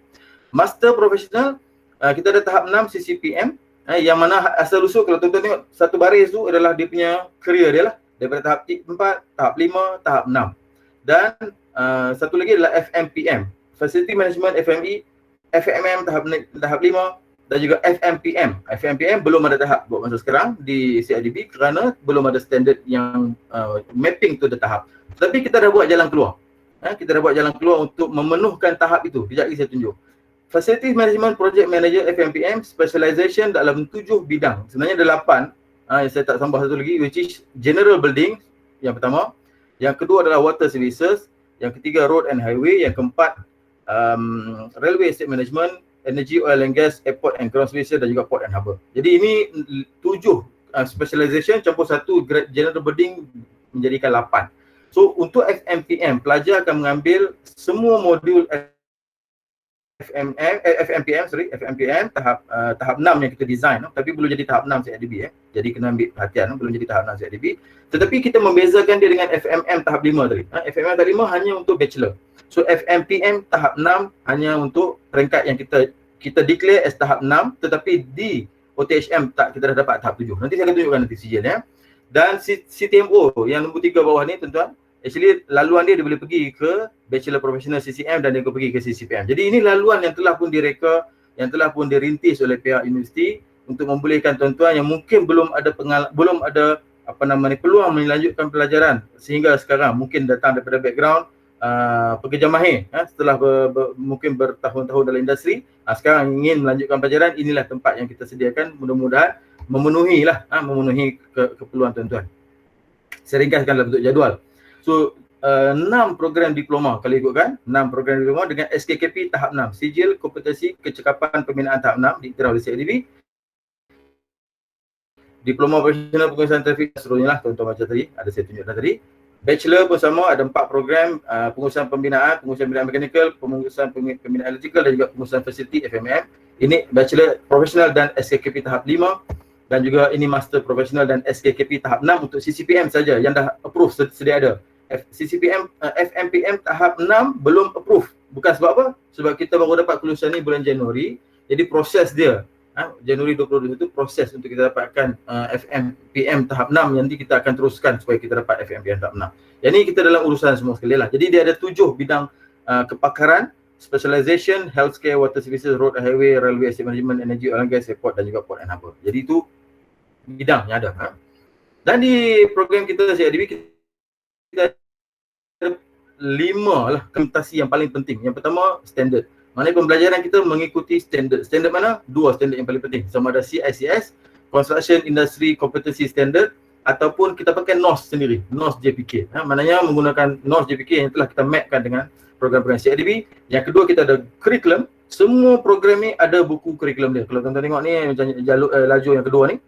S3: Master professional, kita ada tahap 6 CCPM, yang mana asal usul kalau tuan-tuan tengok satu baris tu adalah dia punya career dia lah, daripada tahap 4, tahap 5, tahap 6. Dan satu lagi adalah FMPM, Facility Management FME, FMM tahap 5, dan juga FMPM. FMPM belum ada tahap buat masa sekarang di CIDB kerana belum ada standard yang mapping to the tahap. Tapi kita dah buat jalan keluar. Kita dah buat jalan keluar untuk memenuhkan tahap itu. Kejap lagi saya tunjuk. Facility Management Project Manager FMPM, specialization dalam 7 bidang. Sebenarnya ada 8 yang saya tak tambah satu lagi, which is General Building yang pertama. Yang kedua adalah Water Services. Yang ketiga Road and Highway. Yang keempat Railway Estate Management, Energy, Oil and Gas, Airport and Ground Services, dan juga Port and Harbour. Jadi ini 7 specialization campur satu General Building menjadikan 8. So untuk FMPM, pelajar akan mengambil semua modul FMPM tahap 6 yang kita design, tapi belum jadi tahap 6 CIDB Jadi kena ambil perhatian, belum jadi tahap 6 CIDB. Tetapi kita membezakan dia dengan FMM tahap 5 tadi. FMM tahap 5 hanya untuk bachelor. So FMPM tahap 6 hanya untuk peringkat yang kita declare as tahap 6, tetapi di OTHM kita dah dapat tahap 7. Nanti saya akan tunjukkan nanti sijil ya. Dan CTMO yang nombor 3 bawah ni tuan-tuan, actually laluan dia boleh pergi ke Bachelor Professional CCM dan dia pergi ke CCPM. Jadi ini laluan yang telah pun direka, yang telah pun dirintis oleh pihak universiti untuk membolehkan tuan-tuan yang mungkin belum ada peluang melanjutkan pelajaran sehingga sekarang, mungkin datang daripada background pekerja mahir setelah mungkin bertahun-tahun dalam industri, sekarang ingin melanjutkan pelajaran, inilah tempat yang kita sediakan, mudah-mudahan memenuhi keperluan tuan-tuan. Saya ringkaskan dalam bentuk jadual. So 6 program diploma kalau ikutkan, 6 program diploma dengan SKKP tahap 6, sijil kompetensi kecekapan pembinaan tahap 6 diiktiraf oleh CIDB. Diploma profesional pengurusan trafik seterusnya lah tuan-tuan macam tadi, ada saya tunjukkan tadi. Bachelor pun sama, ada 4 program, pengurusan pembinaan mekanikal, pengurusan pembinaan elektrikal dan juga pengurusan fasiliti FMM. Ini bachelor profesional dan SKKP tahap 5, dan juga ini master profesional dan SKKP tahap 6 untuk CCPM saja yang dah approve sedia ada. CCPM, FMPM tahap 6 belum approve Bukan sebab apa? Sebab kita baru dapat kelulusan ni bulan Januari. Jadi proses dia Januari 2021 itu proses untuk kita dapatkan FM PM tahap 6 yang nanti kita akan teruskan supaya kita dapat FM PM tahap 6. Yang ni kita dalam urusan semua sekali lah. Jadi dia ada 7 bidang kepakaran, specialization, healthcare, water services, road, highway, railway, asset management, energy, oil and gas, airport dan juga port and harbour. Jadi itu bidang yang ada. Dan di program kita CIDB kita ada 5 lah konsultasi yang paling penting. Yang pertama standard. Maknanya pembelajaran kita mengikuti standard. Standard mana? 2 standard yang paling penting. Sama ada CICS, Construction Industry Competency Standard, ataupun kita pakai NOS sendiri, NOS JPK. Maknanya menggunakan NOS JPK yang telah kita mapkan dengan program-program CIDB. Yang kedua kita ada curriculum. Semua program ni ada buku curriculum dia. Kalau tuan-tuan tengok ni macam laju yang kedua ni.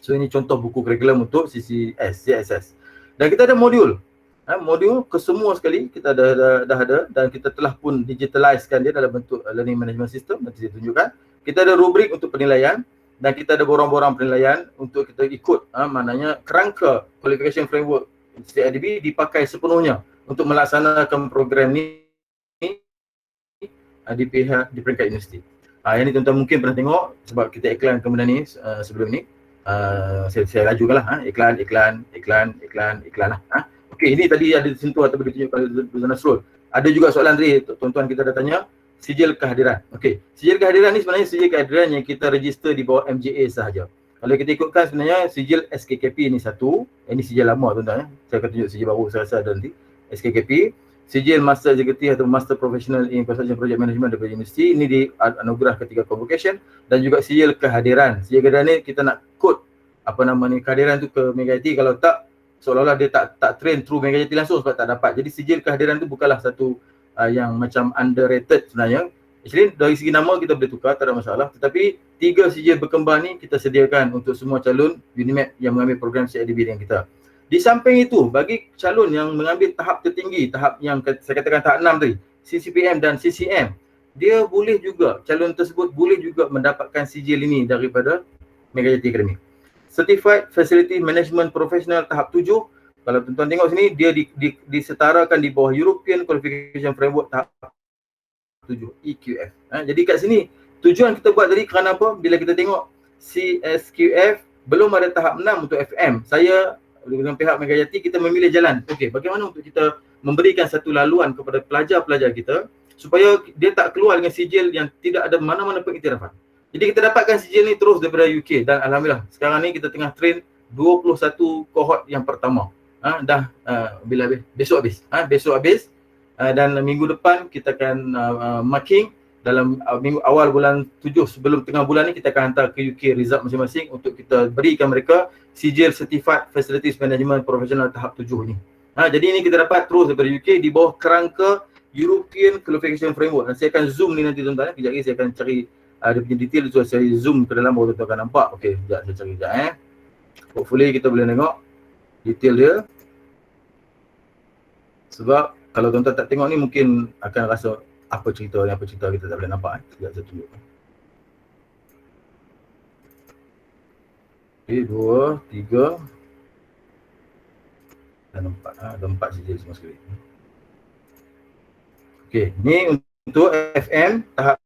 S3: So ini contoh buku curriculum untuk CISS. Dan kita ada modul. Modul kesemua sekali kita dah ada dan kita telah pun digitalizekan dia dalam bentuk learning management system. Nanti saya tunjukkan. Kita ada rubrik untuk penilaian dan kita ada borang-borang penilaian untuk kita ikut. Maknanya kerangka qualification framework CIDB dipakai sepenuhnya untuk melaksanakan program ni di peringkat universiti. Yang ni tuan-tuan mungkin pernah tengok sebab kita iklankan benda ni sebelum ni. Saya lajukan lah. Iklan lah. Okey, ini tadi ada sentuh atau ditunjukkan oleh Dr. Nasrul. Ada juga soalan tadi, tuan-tuan kita dah tanya, sijil kehadiran. Okey, sijil kehadiran ni sebenarnya sijil kehadiran yang kita register di bawah MJA sahaja. Kalau kita ikutkan sebenarnya sijil SKKP ni satu, ini sijil lama tuan-tuan. Saya akan tunjuk sijil baru saya rasa ada nanti. SKKP, sijil Master Executive atau Master Professional in Construction Project Management daripada universiti, ini di anugerah ketiga convocation dan juga sijil kehadiran. Sijil kehadiran ni kita nak kod kehadiran tu ke Mega IT, kalau tak seolah-olah dia tak train through Mega IT langsung sebab tak dapat. Jadi sijil kehadiran tu bukanlah satu yang macam underrated sebenarnya. Actually dari segi nama kita boleh tukar, tak ada masalah. Tetapi 3 sijil berkembang ni kita sediakan untuk semua calon UNIMAP yang mengambil program CIDB dengan kita. Di samping itu, bagi calon yang mengambil tahap tertinggi, tahap yang saya katakan tahap 6 tadi, CCPM dan CCM, dia boleh juga, calon tersebut boleh juga mendapatkan sijil ini daripada Mega IT Academy. Certified Facility Management Professional tahap 7. Kalau tuan-tuan tengok sini, dia disetarakan di bawah European Qualification Framework tahap 7, EQF. Jadi kat sini, tujuan kita buat tadi kerana apa? Bila kita tengok CSQF, belum ada tahap 6 untuk FM. Saya dengan pihak Mega IT, kita memilih jalan. Okey, bagaimana untuk kita memberikan satu laluan kepada pelajar-pelajar kita supaya dia tak keluar dengan sijil yang tidak ada mana-mana pengiktirafan. Jadi kita dapatkan sijil ni terus daripada UK dan alhamdulillah sekarang ni kita tengah train 21 kohort yang pertama. Bila habis? Besok habis. Besok habis dan minggu depan kita akan marking dalam minggu awal bulan 7 sebelum tengah bulan ni kita akan hantar ke UK result masing-masing untuk kita berikan mereka sijil Certified Facilities Management Professional tahap 7 ni. Jadi ini kita dapat terus daripada UK di bawah kerangka European Qualification Framework. Dan saya akan zoom ni nanti tuan-tuan. Kejap lagi saya akan cari dia punya detail tu, saya zoom ke dalam baru tuan-tuan akan nampak. Okey, sekejap saya cari sekejap Hopefully kita boleh tengok detail dia. Sebab kalau tuan-tuan tak tengok ni mungkin akan rasa apa cerita kita tak boleh nampak. Sekejap saya tunjuk. Okey, 2, 3 dan 4. Ada 4 sijil semua sekali. Okey, ni untuk FM tahap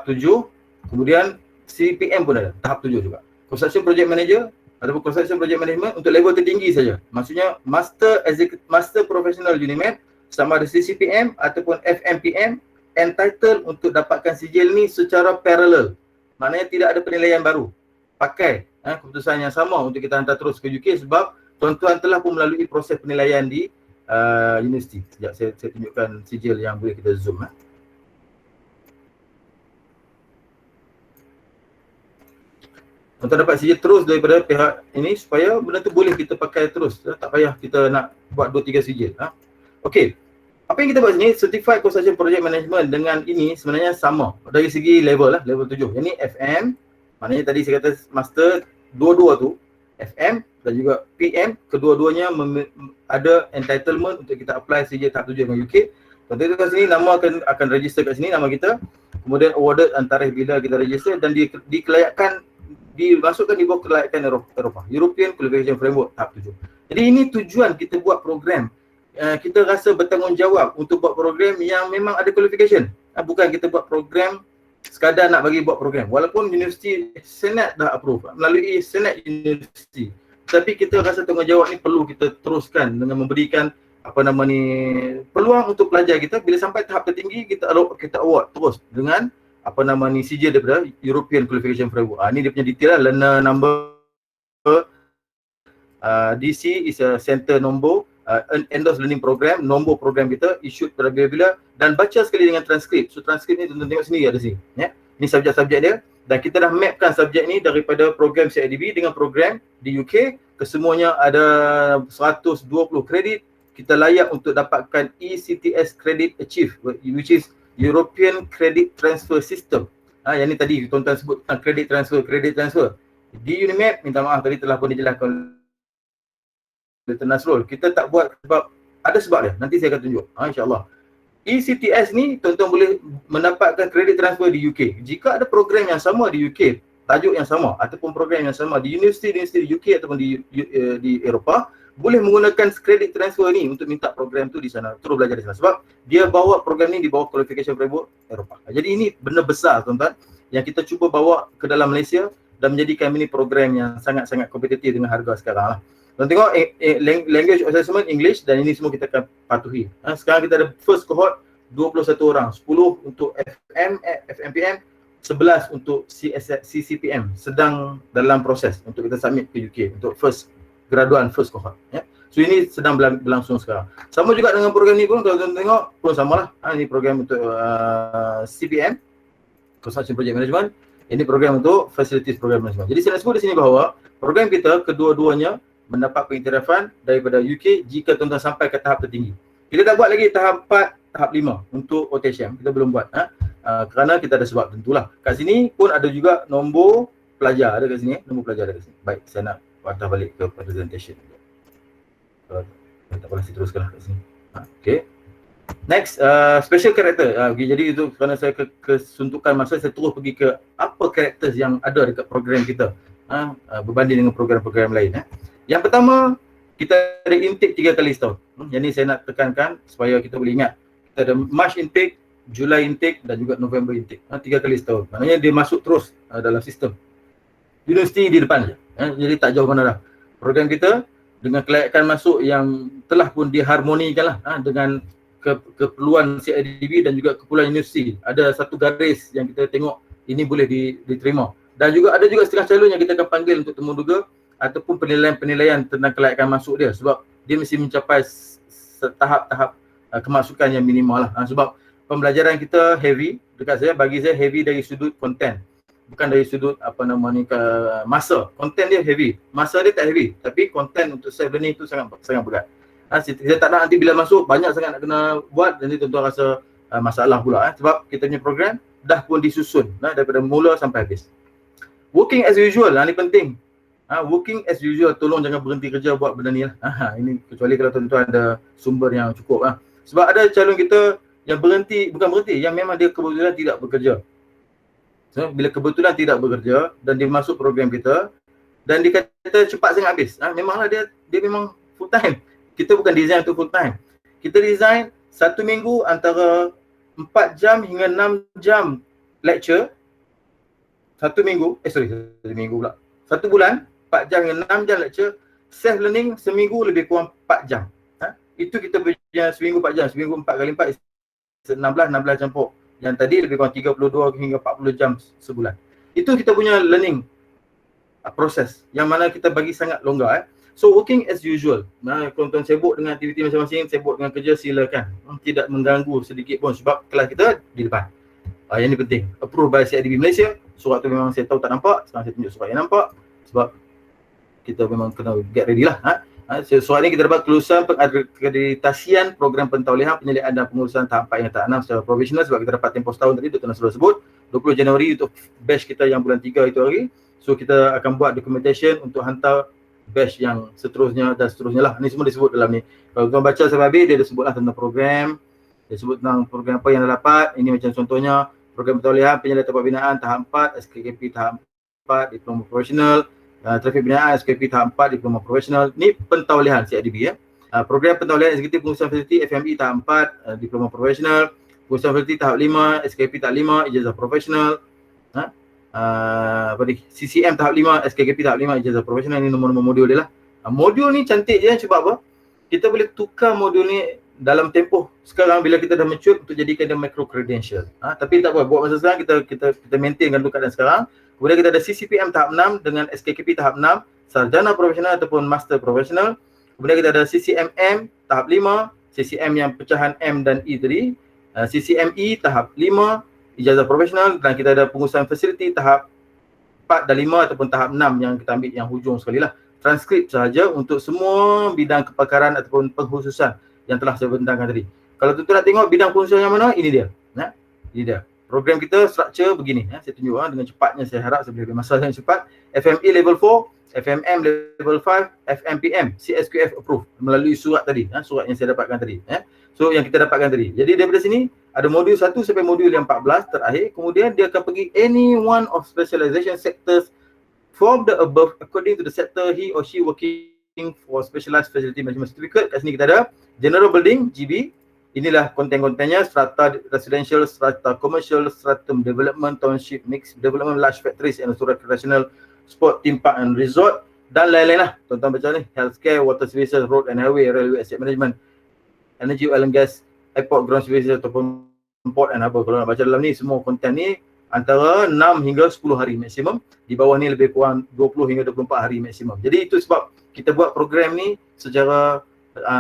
S3: 7. Kemudian CPM pun ada, tahap 7 juga. Construction Project Manager ataupun Construction Project Management untuk level tertinggi saja. Maksudnya Master Professional UNIMAP sama ada CCPM ataupun FMPM entitled untuk dapatkan sijil ni secara parallel. Maknanya tidak ada penilaian baru. Pakai keputusan yang sama untuk kita hantar terus ke UK sebab tuan-tuan telah pun melalui proses penilaian di universiti. Sekejap saya tunjukkan sijil yang boleh kita zoom. Tuan-tuan dapat sijil terus daripada pihak ini supaya benda tu boleh kita pakai terus. Tak payah kita nak buat 2-3 sijil. Okey. Apa yang kita buat sini, Certified Construction Project Management dengan ini sebenarnya sama dari segi level lah, level 7. Yang ni FM, maknanya tadi saya kata master dua-dua tu, FM dan juga PM, kedua-duanya ada entitlement untuk kita apply sijil tahap 7 dengan UK. Tuan-tuan kat sini nama akan register kat sini nama kita. Kemudian awarded tarikh bila kita register dan dikelayakkan dimasukkan di bawah kelayakan Eropah, European Qualification Framework tahap 7. Jadi ini tujuan kita buat program kita rasa bertanggungjawab untuk buat program yang memang ada qualification. Bukan kita buat program sekadar nak bagi buat program. Walaupun universiti senat dah approve melalui senat universiti. Tapi kita rasa tanggungjawab ni perlu kita teruskan dengan memberikan peluang untuk pelajar kita bila sampai tahap tertinggi kita award terus dengan CJ daripada European Qualification Framework. Ni dia punya detail lah, learner number, DC is a center nombor, endorsed learning program, nombor program kita issued pada bila-bila, dan baca sekali dengan transkrip. So transkrip ni tuan-tuan tengok sendiri ada sini ya. Ni subjek-subjek dia, dan kita dah mapkan subjek ni daripada program CIDB dengan program di UK, kesemuanya ada 120 kredit. Kita layak untuk dapatkan ECTS Credit Achieve, which is European Credit Transfer System. Yang ni tadi tuan-tuan sebut credit transfer. Di UNIMAP, minta maaf tadi telah pun dijelaskan Dr. Nasrul. Kita tak buat sebab ada sebab dia. Nanti saya akan tunjuk. InsyaAllah. ECTS ni tuan-tuan boleh mendapatkan kredit transfer di UK. Jika ada program yang sama di UK, tajuk yang sama ataupun program yang sama di universiti di UK ataupun di Eropah, boleh menggunakan kredit transfer ni untuk minta program tu di sana, terus belajar di sana. Sebab dia bawa program ni di bawah qualification framework Eropah. Jadi ini benda besar tuan-tuan yang kita cuba bawa ke dalam Malaysia dan menjadikan ini program yang sangat-sangat kompetitif dengan harga sekarang lah. Tengok language assessment English, dan ini semua kita akan patuhi. Sekarang kita ada first cohort 21 orang, 10 untuk FMPM, 11 untuk CCPM, sedang dalam proses untuk kita submit ke UK untuk first graduan first cohort ya. So ini sedang berlangsung sekarang. Sama juga dengan program ni pun, kalau tuan tengok pun samalah. Ini program untuk CPM, Construction Project Management. Ini program untuk Facilities Program Management. Jadi saya nak sebut di sini bahawa program kita kedua-duanya mendapat pengiktirafan daripada UK jika tuan-tuan sampai ke tahap tertinggi. Kita tak buat lagi tahap 4, tahap 5 untuk OTHM. Kita belum buat kerana kita ada sebab tentulah. Kat sini pun ada juga nombor pelajar ada kat sini, nombor pelajar ada kat sini. Baik, saya nak patah balik ke presentation. Tak boleh saya teruskanlah kat sini. Okay. Next, special character. Jadi itu kerana saya kesuntukan masa, saya terus pergi ke apa karakter yang ada dekat program kita berbanding dengan program-program lain. Yang pertama, kita ada intake 3 kali setahun. Yang ni saya nak tekankan supaya kita boleh ingat. Kita ada March intake, Julai intake dan juga November intake. 3 kali setahun. Maknanya dia masuk terus dalam sistem. Universiti di depan je. Jadi tak jauh mana dah. Program kita dengan kelayakan masuk yang telah pun diharmonikan lah dengan keperluan CIDB dan juga keperluan universiti. Ada satu garis yang kita tengok ini boleh diterima. Dan juga ada juga setengah calon yang kita akan panggil untuk temu duga ataupun penilaian tentang kelayakan masuk dia, sebab dia mesti mencapai tahap-tahap kemasukan yang minimal lah. Sebab pembelajaran kita heavy, bagi saya heavy dari sudut konten, bukan dari sudut masa. Konten dia heavy, masa dia tak heavy, tapi konten untuk self learning tu sangat berat. Saya tak nak nanti bila masuk banyak sangat nak kena buat, nanti tuan-tuan rasa masalah pula sebab kita punya program dah pun disusun daripada mula sampai habis. Working as usual, ni penting. Working as usual, tolong jangan berhenti kerja buat benda ni lah. Ini kecuali kalau tuan-tuan ada sumber yang cukup Sebab ada calon kita yang bukan berhenti, yang memang dia kebetulan tidak bekerja. So, bila kebetulan tidak bekerja dan dia masuk program kita dan dia kata cepat sangat habis. Memanglah dia memang full time. Kita bukan design untuk full time. Kita design 1 minggu antara 4 jam hingga 6 jam lecture. 1 minggu, 1 minggu pula. 1 bulan 4 jam hingga 6 jam lecture. Self learning seminggu lebih kurang 4 jam. Itu kita punya seminggu 4 jam. Seminggu 4 kali 4 16 campur. Yang tadi lebih kurang 32 hingga 40 jam sebulan. Itu kita punya learning proses yang mana kita bagi sangat longgar. So working as usual. Tuan-tuan sibuk dengan aktiviti masing-masing, sibuk dengan kerja, silakan. Tidak mengganggu sedikit pun sebab kelas kita di depan. Yang ini penting. Approved by CIDB Malaysia. Surat tu memang saya tahu tak nampak. Sekarang saya tunjuk surat yang nampak. Sebab kita memang kena get ready lah. Surat ni kita dapat kelulusan pengakreditasian program pentaulihan, penyelidikan dan pengurusan tahap 4 hingga tahap 6 secara profesional, sebab kita dapat tempoh setahun tadi Dr. Nasrul sebut 20 Januari untuk batch kita yang bulan 3 itu hari. So kita akan buat documentation untuk hantar batch yang seterusnya dan seterusnya lah. Ini semua disebut dalam ni. Kalau tuan baca sampai habis, dia sebutlah tentang program, dia sebut tentang program apa yang dah dapat. Ini macam contohnya program pentaulihan, penyelidikan tempat binaan tahap 4, SKKP tahap 4, diploma profesional, trafik binaan SKP tahap 4, diploma profesional. Ni pentaulihan CIDB Program pentaulian eksekutif pengurusan fasiliti FME tahap 4, diploma profesional, pengurusan fasiliti tahap 5, SKP tahap 5, ijazah profesional. CCM tahap 5, SKP tahap 5, ijazah profesional. Ini nombor-nombor modul dia lah. Modul ni cantik je sebab apa? Kita boleh tukar modul ni dalam tempoh sekarang bila kita dah mature untuk jadikan dia micro credential. Tapi tak apa, buat masa sekarang kita maintain kan keadaan sekarang. Kemudian kita ada CCPM tahap 6 dengan SKKP tahap 6, sarjana profesional ataupun master profesional. Kemudian kita ada CCMM tahap 5, CCM yang pecahan M dan E tadi, CCME tahap 5, ijazah profesional, dan kita ada pengurusan fasiliti tahap 4 dan 5 ataupun tahap 6 yang kita ambil yang hujung sekali lah. Transkrip sahaja untuk semua bidang kepakaran ataupun pengkhususan yang telah saya bentangkan tadi. Kalau tuan-tuan nak tengok bidang khusus yang mana, ini dia. Ini dia. Program kita structure begini. Saya tunjuk dengan cepatnya, saya harap saya boleh beri masa yang cepat. FME level 4, FMM level 5, FMPM, CSQF approved melalui surat tadi, surat yang saya dapatkan tadi. So yang kita dapatkan tadi. Jadi daripada sini ada modul 1 sampai modul yang 14 terakhir. Kemudian dia akan pergi any one of specialization sectors from the above according to the sector he or she working for specialized facility management certificate. Kat sini kita ada general building, GB. Inilah konten-kontennya, strata residential, strata commercial, stratum development, township, mixed development, large factories and recreational, sport, theme park and resort, dan lain-lain lah. Tuan-tuan baca ni, healthcare, water services, road and highway, railway asset management, energy, oil and gas, airport, ground services ataupun port and harbour. Kalau nak baca dalam ni, semua konten ni antara 6 hingga 10 hari maksimum. Di bawah ni lebih kurang 20 hingga 24 hari maksimum. Jadi itu sebab kita buat program ni secara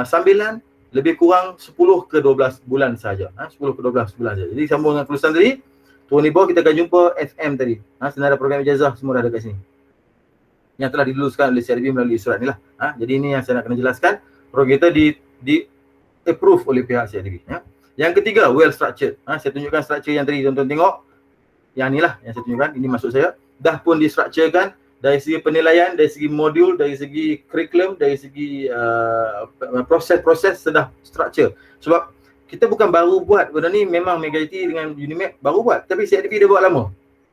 S3: sambilan lebih kurang 10 ke 12 bulan saja. 10 ke 12 bulan saja. Jadi sambung dengan tulisan tadi, turun di bawah kita akan jumpa FM tadi. Senarai program ijazah semua dah ada kat sini. Yang telah diluluskan oleh CRDB melalui surat ni lah. Jadi ini yang saya nak kena jelaskan. Program kita di approve oleh pihak CRDB. Yang ketiga, well structured. Saya tunjukkan structure yang tadi tuan-tuan tengok. Yang ni lah yang saya tunjukkan. Ini maksud saya. Dah pun distructurekan dari segi penilaian, dari segi modul, dari segi curriculum, dari segi proses-proses sudah structure. Sebab kita bukan baru buat benda ni, memang Mega IT dengan Unimap baru buat. Tapi CRDB dah buat lama.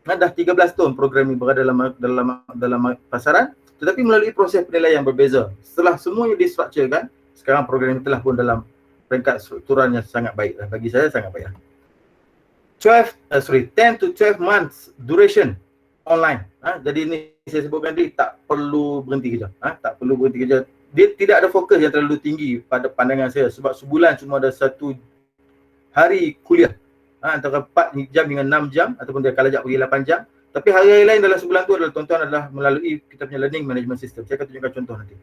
S3: Dah 13 tahun program ni berada dalam pasaran, tetapi melalui proses penilaian berbeza. Setelah semuanya distructurekan, sekarang program ini telah pun dalam peringkat struktural yang sangat baik. Bagi saya sangat baik. 10 to 12 months duration online. Jadi ini saya sebutkan tadi, tak perlu berhenti kerja. Tak perlu berhenti kerja. Dia tidak ada fokus yang terlalu tinggi pada pandangan saya, sebab sebulan cuma ada 1 hari kuliah. Antara 4 jam dengan 6 jam ataupun dia kalau pergi 8 jam. Tapi hari-hari lain dalam sebulan tu adalah tuan-tuan adalah melalui kita punya learning management system. Saya akan tunjukkan contoh nanti.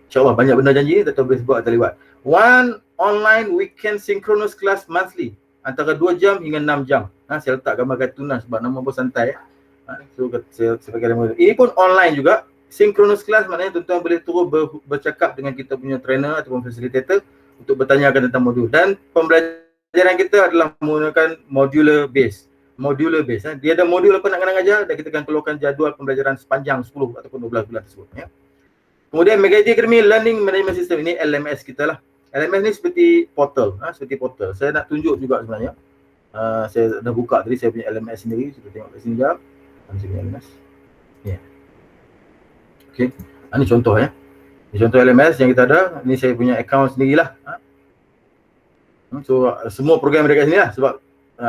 S3: InsyaAllah banyak benda janji ni, tak tahu boleh sebut atau lewat. 1 online weekend synchronous class monthly. Antara 2 jam hingga 6 jam. Saya letak gambar kartunan sebab nama pun santai. So saya pakai nama. Ini pun online juga. Synchronous class maknanya tuan-tuan boleh terus bercakap dengan kita punya trainer ataupun facilitator untuk bertanyakan tentang modul. Dan pembelajaran kita adalah menggunakan modular base. Dia ada modul apa nak kena ajar dan kita akan keluarkan jadual pembelajaran sepanjang 10 ataupun 12 bulan tersebut. Kemudian Mega IT Academy Learning Management System, ini LMS kita lah. LMS ni seperti portal, Saya nak tunjuk juga sebenarnya. Saya dah buka tadi saya punya LMS sendiri. Kita tengok kat sini sekejap. Saya punya LMS. Okey. Ini contoh ya. Ini contoh LMS yang kita ada. Ini saya punya account sendirilah. So semua program mereka sini lah sebab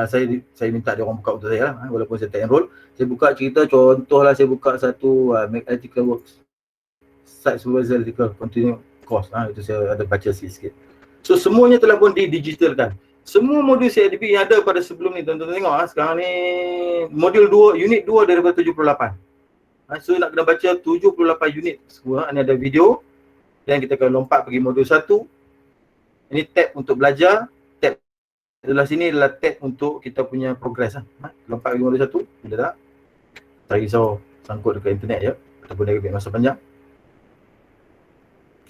S3: saya minta dia orang buka untuk saya lah. Walaupun saya tak enroll. Saya buka cerita contohlah, saya buka satu Ethical Works Site Supervisor Ethical Continue Course. Itu saya ada baca sikit-sikit. So semuanya telah pun didigitalkan. Semua modul CRDB yang ada pada sebelum ni, tuan-tuan tengok sekarang ni modul 2, unit 2 daripada 78. So nak kena baca 78 unit semua. Ini ada video dan kita akan lompat pergi modul 1. Ini tab untuk belajar, tab sebelah sini adalah tab untuk kita punya progress. Lompat pergi modul 1, bila tak? Tak risau sangkut dekat internet je ataupun dia ambil masa panjang.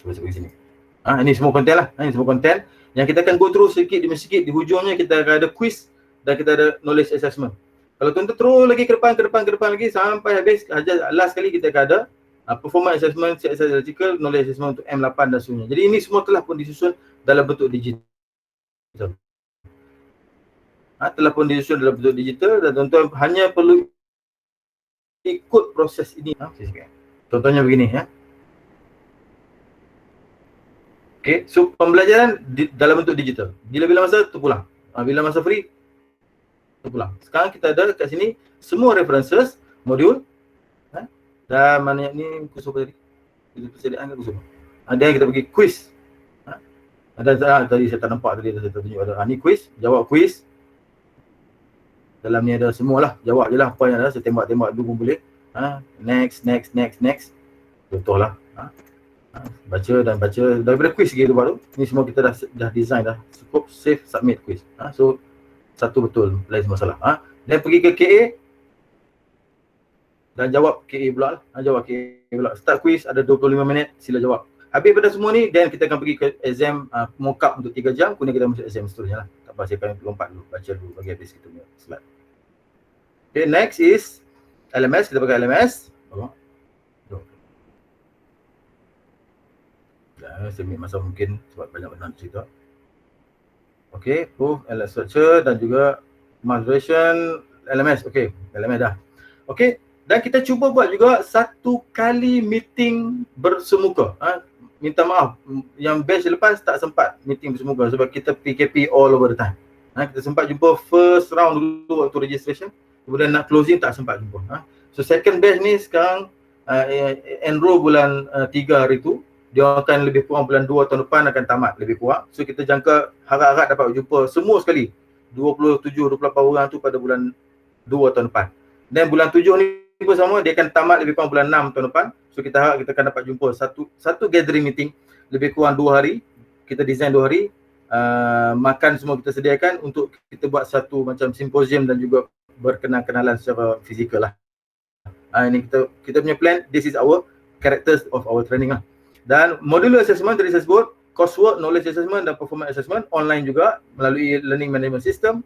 S3: Cuba pergi sini. Ini semua konten lah. Ini semua konten yang kita akan go through sedikit demi sedikit. Di hujungnya kita akan ada quiz dan kita ada knowledge assessment. Kalau tuan-tuan terus lagi ke depan lagi sampai habis, last kali kita akan ada performance assessment, CSS electrical, knowledge assessment untuk M8 dan sebagainya. Jadi ini semua telah pun disusun dalam bentuk digital. Telah pun disusun dalam bentuk digital dan tuan-tuan hanya perlu ikut proses ini. Contohnya begini ya. Okay, so pembelajaran dalam bentuk digital. Bila-bila masa tu pulang. Bila masa free tu pulang. Sekarang kita ada kat sini semua references, modul, dan mana ni kursus apa tadi? Persediaan ke kursus apa? Ada yang kita pergi quiz. Ada tadi saya tak nampak tadi saya tak tunjuk ada. Ni quiz, jawab quiz. Dalam ni ada semualah, jawab je lah apa yang ada, saya tembak-tembak dulu pun boleh. Next. Contohlah. Baca daripada quiz lagi tu. Ni semua kita dah design dah. Cukup save, submit quiz. So satu betul, lain masalah. Dan pergi ke KA dan jawab KA pula lah. Jawab KA pula. Start quiz ada 25 minit, sila jawab. Habis pada semua ni, dan kita akan pergi ke exam mock-up untuk 3 jam, kemudian kita masuk exam seterusnya lah. Tak apa, saya akan lompat dulu, baca dulu bagi habis kita punya slide. Okay, next is LMS. Kita pakai LMS. Saya ambil masa mungkin sebab banyak benda nak cerita. Okay, proof, LMS structure dan juga migration LMS. Okay, LMS dah. Okay, dan kita cuba buat juga satu kali meeting bersemuka. Minta maaf, yang batch lepas tak sempat meeting bersemuka sebab kita PKP all over the time. Kita sempat jumpa first round dulu waktu registration, kemudian nak closing tak sempat jumpa. So second batch ni sekarang enroll bulan 3 hari tu. Dia akan lebih kurang bulan 2 tahun depan akan tamat lebih kurang. So kita jangka harap-harap dapat jumpa semua sekali 27-28 orang tu pada bulan 2 tahun depan. Dan bulan 7 ni pun sama, dia akan tamat lebih kurang bulan 6 tahun depan. So kita harap kita akan dapat jumpa satu gathering meeting lebih kurang 2 hari. Kita design 2 hari. Makan semua kita sediakan untuk kita buat satu macam simposium dan juga berkenal-kenalan secara fizikal lah. Ini kita punya plan, this is our characters of our training lah. Dan modular assessment tadi saya sebut, coursework, knowledge assessment dan performance assessment online juga melalui learning management system.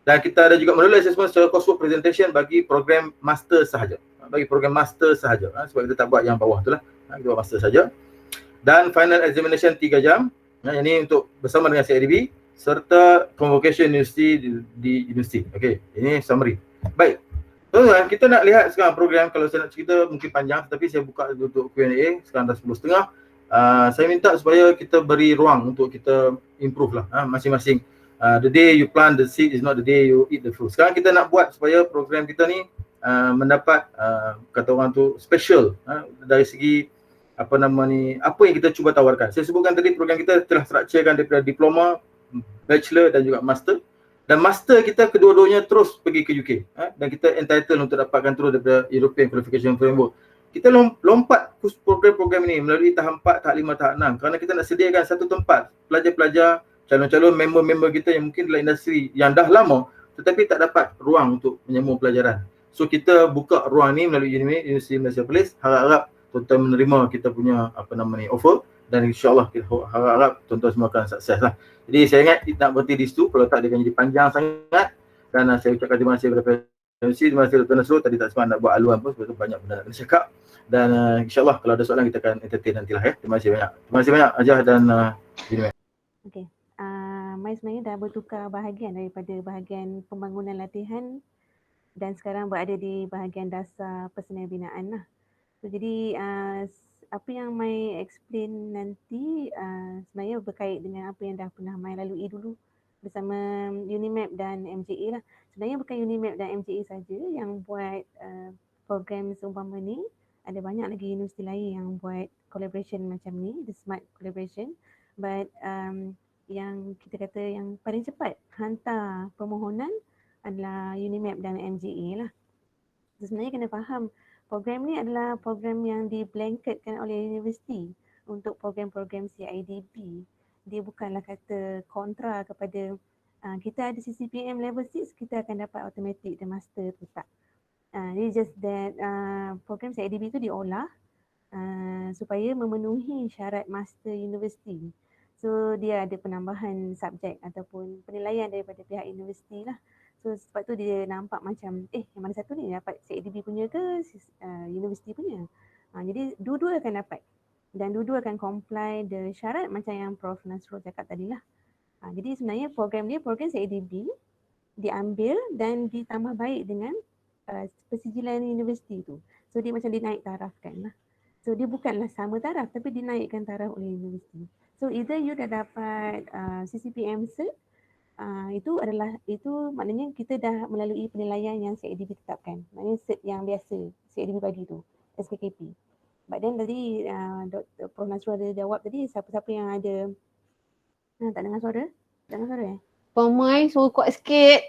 S3: Dan kita ada juga modular assessment secara coursework presentation bagi program master sahaja. Sebab kita tak buat yang bawah tu lah. Kita buat master sahaja. Dan final examination 3 jam. Yang ini untuk bersama dengan CIDB serta convocation university di universiti. Okey, ini summary. Baik. Tuan-tuan, kita nak lihat sekarang program. Kalau saya nak cerita mungkin panjang, tapi saya buka untuk Q&A. Sekarang dah 10.30. Saya minta supaya kita beri ruang untuk kita improve lah masing-masing. The day you plant the seed is not the day you eat the fruit. Sekarang kita nak buat supaya program kita ni mendapat kata orang tu special dari segi apa yang kita cuba tawarkan. Saya sebutkan tadi program kita telah structurekan daripada diploma, bachelor dan juga master. Dan master kita kedua-duanya terus pergi ke UK. Dan kita entitled untuk dapatkan terus daripada European Qualification Framework. Kita lompat program-program ini melalui tahap 4, tahap 5, tahap 6. Kerana kita nak sediakan satu tempat pelajar-pelajar, calon-calon member-member kita yang mungkin dalam industri yang dah lama tetapi tak dapat ruang untuk menyambung pelajaran. So kita buka ruang ni melalui Universiti Malaysia Police. Harap-harap tuan-tuan menerima kita punya offer. Dan insyaAllah kita harap tuan-tuan semua akan sukses lah. Jadi saya ingat nak berhenti di situ, kalau tak dia akan jadi panjang sangat. Dan saya ucapkan terima kasih kepada PMC, terima kasih Dr. Nasrul. Tadi tak sempat nak buat aluan pun sebab tu banyak benda nak kena cakap. Dan insyaAllah kalau ada soalan kita akan entertain nantilah ya. Terima kasih banyak. Terima kasih banyak Ajah dan Bini.
S4: Okey. Mai sebenarnya dah bertukar bahagian daripada bahagian pembangunan latihan dan sekarang berada di bahagian dasar personal binaan lah. So, jadi apa yang Mai explain nanti sebenarnya berkait dengan apa yang dah pernah Mai lalui dulu bersama Unimap dan MJA lah. Sebenarnya bukan Unimap dan MJA saja yang buat program seumpama ni. Ada banyak lagi universiti lain yang buat collaboration macam ni, the smart collaboration. But yang kita kata yang paling cepat hantar permohonan adalah Unimap dan MJA lah. So, sebenarnya kena faham program ni adalah program yang di-blanketkan oleh universiti untuk program-program CIDB. Dia bukanlah kata kontra kepada kita ada CCPM level 6, kita akan dapat automatic the master tu, tak. It's just that program CIDB tu diolah supaya memenuhi syarat master universiti. So dia ada penambahan subjek ataupun penilaian daripada pihak universiti lah. So sebab tu dia nampak macam yang mana satu ni dapat CIDB punya ke universiti punya. Jadi dua-dua akan dapat dan dua-dua akan comply the syarat macam yang Prof Nasrul cakap tadi lah. Jadi sebenarnya program dia program CIDB diambil dan ditambah baik dengan persijilan universiti tu. So dia macam dinaik tarafkan lah. So dia bukanlah sama taraf tapi dinaikkan taraf oleh universiti. So either you dah dapat CCPM cert, itu maknanya kita dah melalui penilaian yang CIDB tetapkan. Maknanya cert yang biasa CIDB bagi tu, SKKP. But then tadi Dr. Prof. Nasrul ada jawab tadi, siapa-siapa yang ada tak dengar suara? Tak dengar suara
S2: Pemai suruh kuat sikit.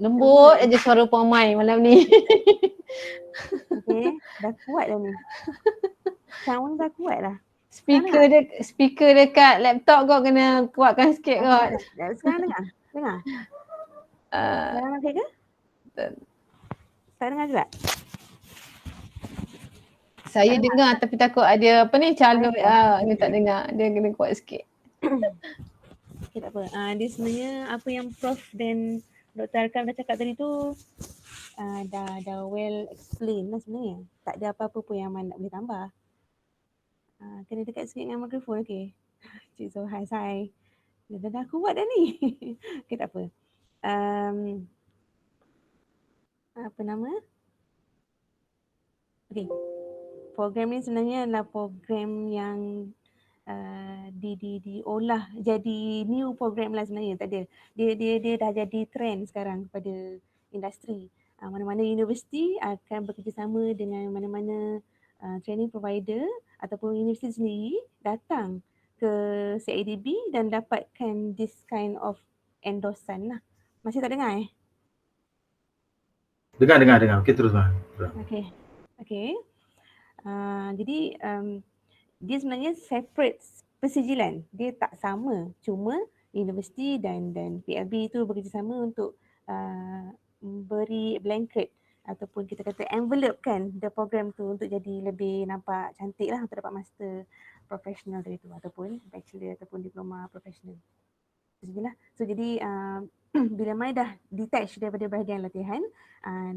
S2: Lembut aja suara Pemai malam ni.
S4: Okay, dah kuat dah ni. Sound dah kuat dah.
S2: Speaker dekat laptop kau kena kuatkan sikit kot.
S4: Sekarang dengar? Dengar? Sekarang okey ke? Tak dengar juga?
S2: Saya dengar tapi takut ada apa ni calon ni tak dengar. Dia kena kuat sikit.
S4: Okay, tak apa. Dia sebenarnya apa yang Prof dan Dr. Arkam dah cakap tadi tu dah well explain lah sebenarnya. Tak ada apa-apa pun yang Man nak boleh tambah. Kena dekat sikit dengan mikrofon, okey. Cik Zohai, say. Dah kuat dah ni. Okay, tak apa. Apa nama? Okay. Program ni sebenarnya adalah program yang diolah jadi new program lah sebenarnya. Tak ada. Dia dah jadi trend sekarang pada industri. Mana-mana universiti akan bekerjasama dengan mana-mana training provider ataupun universiti sendiri datang ke CIDB dan dapatkan this kind of endorsement lah. Masih tak dengar
S3: Dengar. Okey, terus Mak.
S4: Okay. Jadi dia sebenarnya separate persijilan. Dia tak sama. Cuma universiti dan PLB itu bekerjasama untuk beri blanket ataupun kita kata envelope kan the program tu untuk jadi lebih nampak cantik lah untuk dapat master professional dari tu ataupun bachelor ataupun diploma professional. So jadi bila Mai dah detach daripada bahagian latihan,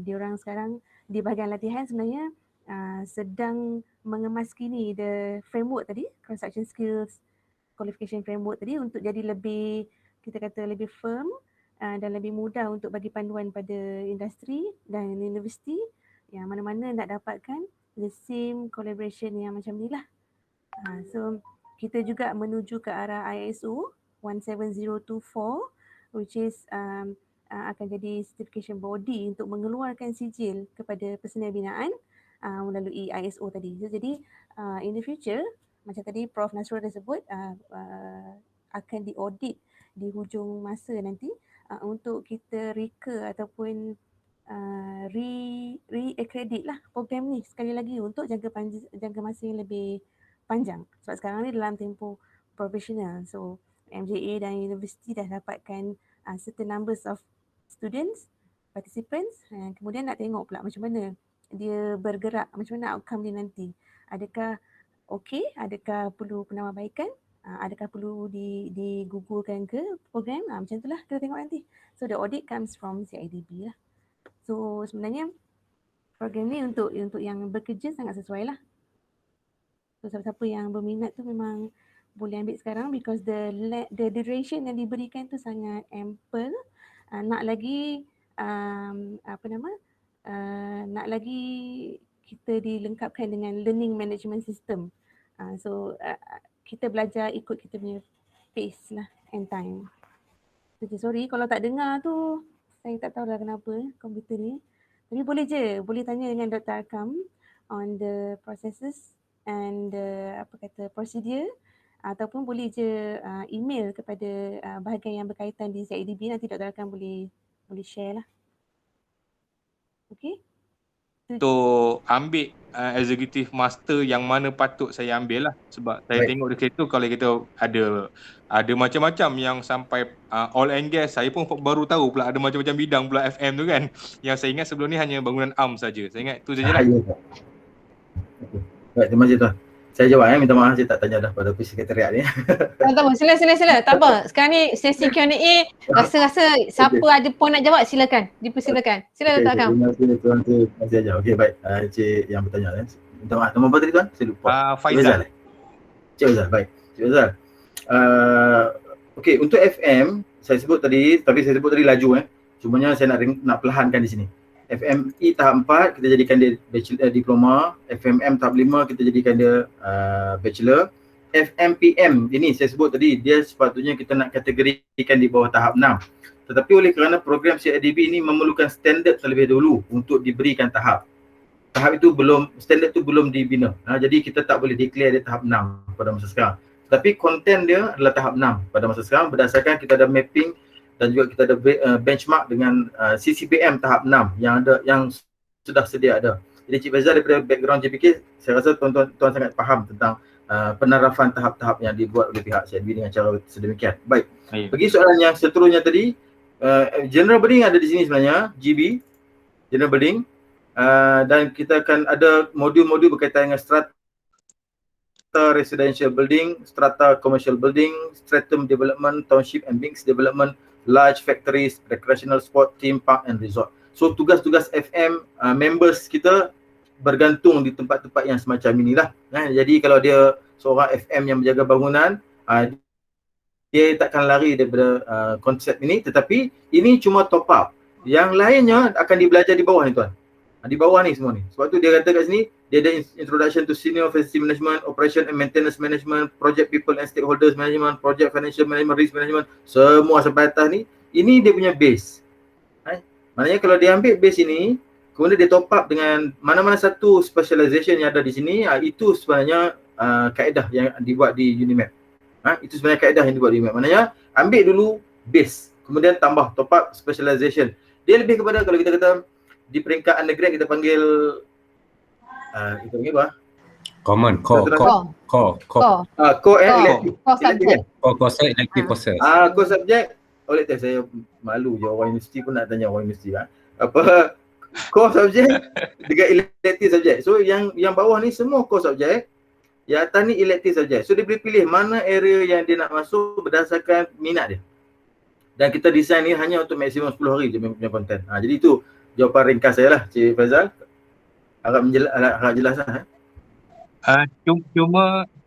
S4: diorang sekarang di bahagian latihan sebenarnya sedang mengemaskini the framework tadi, construction skills qualification framework tadi untuk jadi lebih, kita kata lebih firm dan lebih mudah untuk bagi panduan pada industri dan universiti yang mana-mana nak dapatkan the same collaboration yang macam ni lah. So kita juga menuju ke arah ISO 17024 which is akan jadi certification body untuk mengeluarkan sijil kepada personal binaan melalui ISO tadi. So, jadi in the future macam tadi Prof Nasrul dah sebut akan diaudit di hujung masa nanti untuk kita reka ataupun re-accredit lah program ni sekali lagi untuk jangka masa yang lebih panjang. Sebab sekarang ni dalam tempoh profesional. So MJA dan universiti dah dapatkan certain numbers of students, participants, kemudian nak tengok pula macam mana dia bergerak, macam mana outcome dia nanti. Adakah okey, adakah perlu penambahbaikan, adakah perlu digugurkan ke program, macam itulah kita tengok nanti. So the audit comes from CIDB lah. So sebenarnya program ni untuk yang bekerja sangat sesuai lah. So siapa-siapa yang berminat tu memang boleh ambil sekarang because the duration yang diberikan tu sangat ample. Nak lagi nak lagi kita dilengkapkan dengan learning management system. So kita belajar ikut kita punya pace lah and time. Sorry kalau tak dengar tu, saya tak tahu lah kenapa komputer ni. Tapi boleh tanya dengan Dr. Arkam on the processes and the procedure, ataupun boleh je email kepada bahagian yang berkaitan di CIDB, nanti Dr. Arkam boleh share lah. Okay?
S5: Untuk ambil executive master yang mana patut saya ambil lah, sebab saya tengok dekat tu kalau kita ada macam-macam yang sampai oil and gas. Saya pun baru tahu pula ada macam-macam bidang pula FM tu kan, yang saya ingat sebelum ni hanya bangunan am saja. Saya ingat tu sajalah.
S3: Baik, terima kasih tuan. Saya jawab minta maaf saya tak tanya dah pada sekretariat ni.
S2: Tak apa, sila. Tak apa. Sekarang ni sesi Q&A, rasa siapa ada pun nak jawab silakan. Dipersilakan. Sila Dr. Arkam.
S3: Terima kasih aja. Okey, baik. Cik yang bertanya minta maaf. Nama apa tadi tuan? Saya lupa.
S5: Faizal.
S3: Cik Faizal, baik. Cik Faizal. Okey, untuk FM saya sebut tadi, tapi saya sebut tadi laju Cumanya saya nak perlahankan di sini. FME tahap 4 kita jadikan dia bachelor diploma, FMM tahap 5 kita jadikan dia bachelor. FMPM ini saya sebut tadi dia sepatutnya kita nak kategorikan di bawah tahap 6. Tetapi oleh kerana program CIDB ini memerlukan standard terlebih dahulu untuk diberikan tahap. Tahap itu belum, standard itu belum dibina. Jadi kita tak boleh declare dia tahap 6 pada masa sekarang. Tapi konten dia adalah tahap 6 pada masa sekarang berdasarkan kita ada mapping dan juga kita ada benchmark dengan CCPM tahap 6 yang sudah sedia ada. Jadi Cik Faizal daripada background JPK, saya rasa tuan-tuan sangat faham tentang penarafan tahap-tahap yang dibuat oleh pihak CIDB dengan cara sedemikian. Baik. Bagi soalan yang seterusnya tadi, general bidding ada di sini sebenarnya, GB, general bidding. Dan kita akan ada modul-modul berkaitan dengan strata residential building, strata commercial building, stratum development, township and mixed development, large factories, recreational sport, theme park and resort. So tugas-tugas FM members kita bergantung di tempat-tempat yang semacam inilah. Jadi kalau dia seorang FM yang menjaga bangunan, dia takkan lari daripada konsep ini, tetapi ini cuma top up. Yang lainnya akan dibelajar di bawah ni tuan. Di bawah ni semua ni. Sebab tu dia kata kat sini, dia ada introduction to senior facility management, operation and maintenance management, project people and stakeholders management, project financial management, risk management, semua sampai atas ni. Ini dia punya base. Maknanya kalau dia ambil base ini, kemudian dia top up dengan mana-mana satu specialization yang ada di sini, itu sebenarnya kaedah yang dibuat di Unimap. Itu sebenarnya kaedah yang dibuat di Unimap. Maknanya ambil dulu base, kemudian tambah top up specialization. Dia lebih kepada kalau kita kata di peringkat undergrad kita panggil kita panggil apa?
S1: Common, core
S3: elective.
S1: Core elective courses.
S3: Core subject elective. Saya malu je orang universiti pun nak tanya orang universiti apa core subject dengan elective subject. So yang bawah ni semua core subject, yang atas ni elective subject. So dia boleh pilih mana area yang dia nak masuk berdasarkan minat dia. Dan kita design ni hanya untuk maksimum 10 hari je punya konten. Jadi itu jawapan ringkas saya lah, Cik Faizal. Agak jelas lah.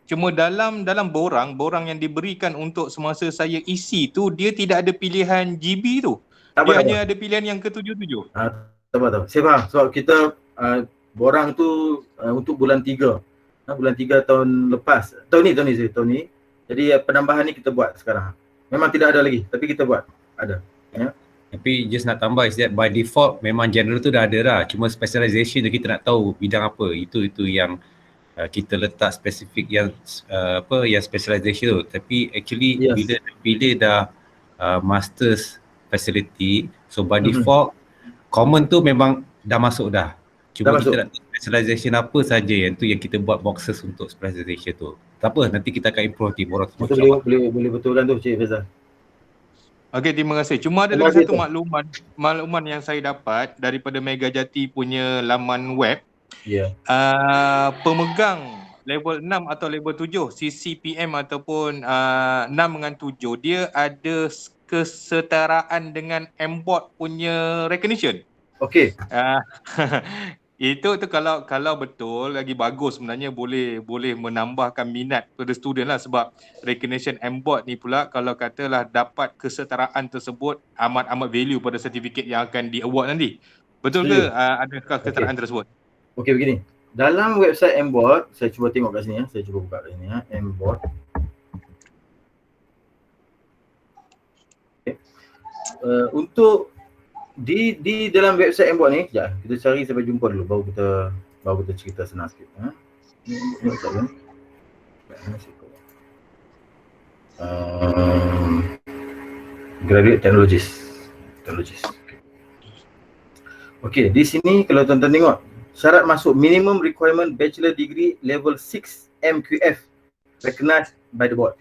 S5: Cuma dalam borang yang diberikan untuk semasa saya isi tu, dia tidak ada pilihan GB tu. Dia hanya ada pilihan yang ke-77.
S3: Tahu. Saya faham. Sebab kita borang tu untuk bulan 3. Bulan 3 tahun lepas. Tahun ni. Jadi penambahan ni kita buat sekarang. Memang tidak ada lagi, tapi kita buat. Ada. Ya.
S1: Tapi just nak tambah is that by default memang general tu dah ada dah. Cuma specialization tu kita nak tahu bidang apa. Itu yang kita letak spesifik yang yang specialization tu. Tapi actually bila pilih dah masters facility, so by default common tu memang dah masuk dah. Cuma kita nak tahu specialization apa saja yang tu yang kita buat boxes untuk specialization tu. Tak apa, nanti kita akan improve di borang semua.
S3: Boleh betulkan tu Cik Faizal.
S5: Okey, terima kasih. Cuma ada lagi satu makluman yang saya dapat daripada Megajati punya laman web. Pemegang level 6 atau level 7 CCPM ataupun 6 dengan 7, dia ada kesetaraan dengan MBOT punya recognition.
S3: Okey.
S5: Itu tu kalau betul lagi bagus sebenarnya, boleh menambahkan minat pada student lah, sebab recognition MBOT ni pula kalau katalah dapat kesetaraan tersebut amat value pada sertifikat yang akan di award nanti. Betul ke adakah kesetaraan tersebut?
S3: Okey, begini. Dalam website MBOT, saya cuba tengok kat sini ya. Saya cuba buka kat sini ya, MBOT. Okay. Untuk di dalam website MBOT ni, sekejap kita cari sampai jumpa dulu baru kita cerita senang sikit. Graduate Technologies. Okey, di sini kalau tuan-tuan tengok syarat masuk minimum requirement bachelor degree level 6 MQF recognized by the board.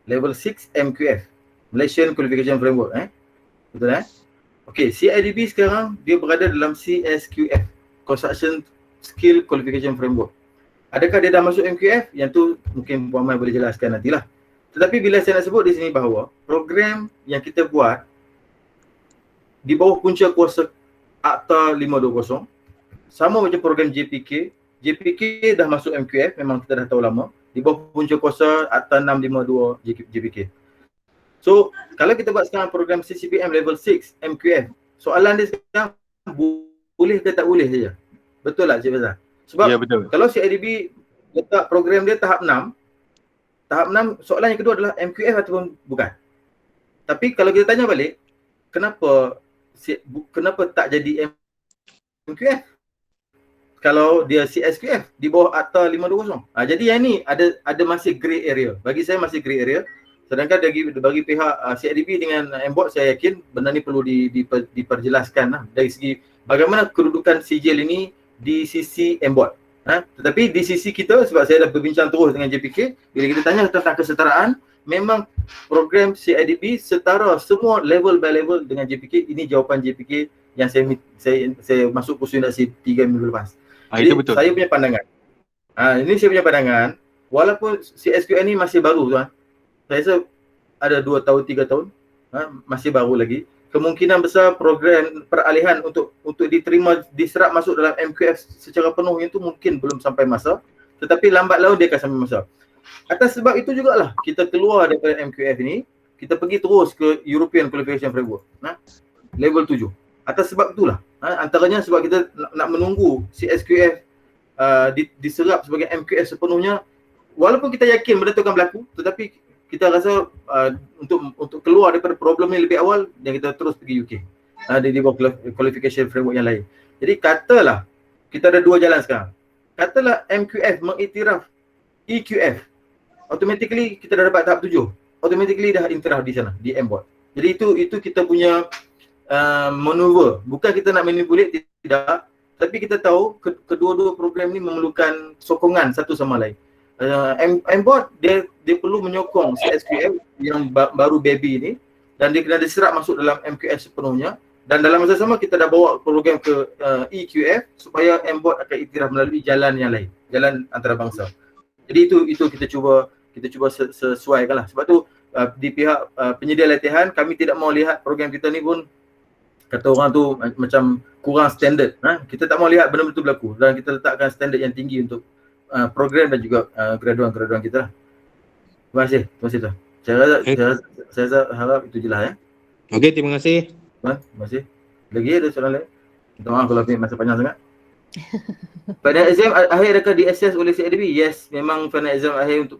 S3: Level 6 MQF, Malaysian Qualification Framework. Betul Okey, CIDB sekarang dia berada dalam CSQF, Construction Skill Qualification Framework. Adakah dia dah masuk MQF? Yang tu mungkin Puan Mai boleh jelaskan nantilah. Tetapi bila saya nak sebut di sini bahawa program yang kita buat di bawah punca kuasa Akta 520, sama macam program JPK. JPK dah masuk MQF, memang kita dah tahu lama, di bawah punca kuasa Akta 652 JPK. So, kalau kita buat sekarang program CCPM level 6 MQF, soalan dia sekarang boleh ke tak boleh saja. Betul tak Cik Faizal? Sebab
S5: Ya, betul.
S3: kalau CIDB letak program dia tahap 6, soalan yang kedua adalah MQF ataupun bukan. Tapi kalau kita tanya balik, kenapa tak jadi MQF? Kalau dia CSQF di bawah Akta 520. Jadi yang ni ada masih grey area. Bagi saya masih grey area. Sedangkan bagi pihak CIDB dengan MBOT, saya yakin benda ni perlu diperjelaskan dari segi bagaimana kedudukan sijil ini di sisi MBOT. Tetapi di sisi kita, sebab saya dah berbincang terus dengan JPK, bila kita tanya tentang kesetaraan, memang program CIDB setara semua level by level dengan JPK. Ini jawapan JPK yang saya masuk kursus industri 3 minggu lepas. Jadi
S5: Itu betul.
S3: saya punya pandangan. Ini saya punya pandangan. Walaupun CSQN ni masih baru tuan. Saya rasa ada 2 tahun, 3 tahun. Masih baru lagi. Kemungkinan besar program peralihan untuk diserap masuk dalam MQF secara penuh itu mungkin belum sampai masa. Tetapi lambat laun dia akan sampai masa. Atas sebab itu jugalah kita keluar daripada MQF ini, kita pergi terus ke European Qualification Framework. Level 7. Atas sebab itulah. Antaranya sebab kita nak menunggu CSQF diserap sebagai MQF sepenuhnya. Walaupun kita yakin benda itu akan berlaku, tetapi kita rasa untuk keluar daripada problem ni lebih awal, dan kita terus pergi UK. Di bawah qualification framework yang lain. Jadi katalah kita ada 2 jalan sekarang. Katalah MQF mengiktiraf EQF. Automatically kita dah dapat tahap 7. Automatically dah iktiraf di sana, di MBOT. Jadi itu kita punya maneuver. Bukan kita nak manipulate, tidak. Tapi kita tahu kedua-dua program ni memerlukan sokongan satu sama lain. MBOT dia perlu menyokong CSQF yang baru baby ni, dan dia kena diserap masuk dalam MQF sepenuhnya, dan dalam masa sama kita dah bawa program ke EQF supaya MBOT akan iktiraf melalui jalan yang lain, jalan antarabangsa. Jadi itu kita cuba sesuaikan lah. Sebab tu di pihak penyedia latihan, kami tidak mau lihat program kita ni pun kata orang tu macam kurang standard. Kita tak mau lihat benda betul berlaku, dan kita letakkan standard yang tinggi untuk program dan juga graduan-graduan kita lah. Terima kasih tuan. Saya harap itu jelas ya.
S5: Okey, terima kasih.
S3: Terima kasih. Lagi ada soalan lain? Minta maaf kalau masa panjang sangat. Final exam akhir adakah di-assess oleh CIDB? Yes, memang final exam akhir untuk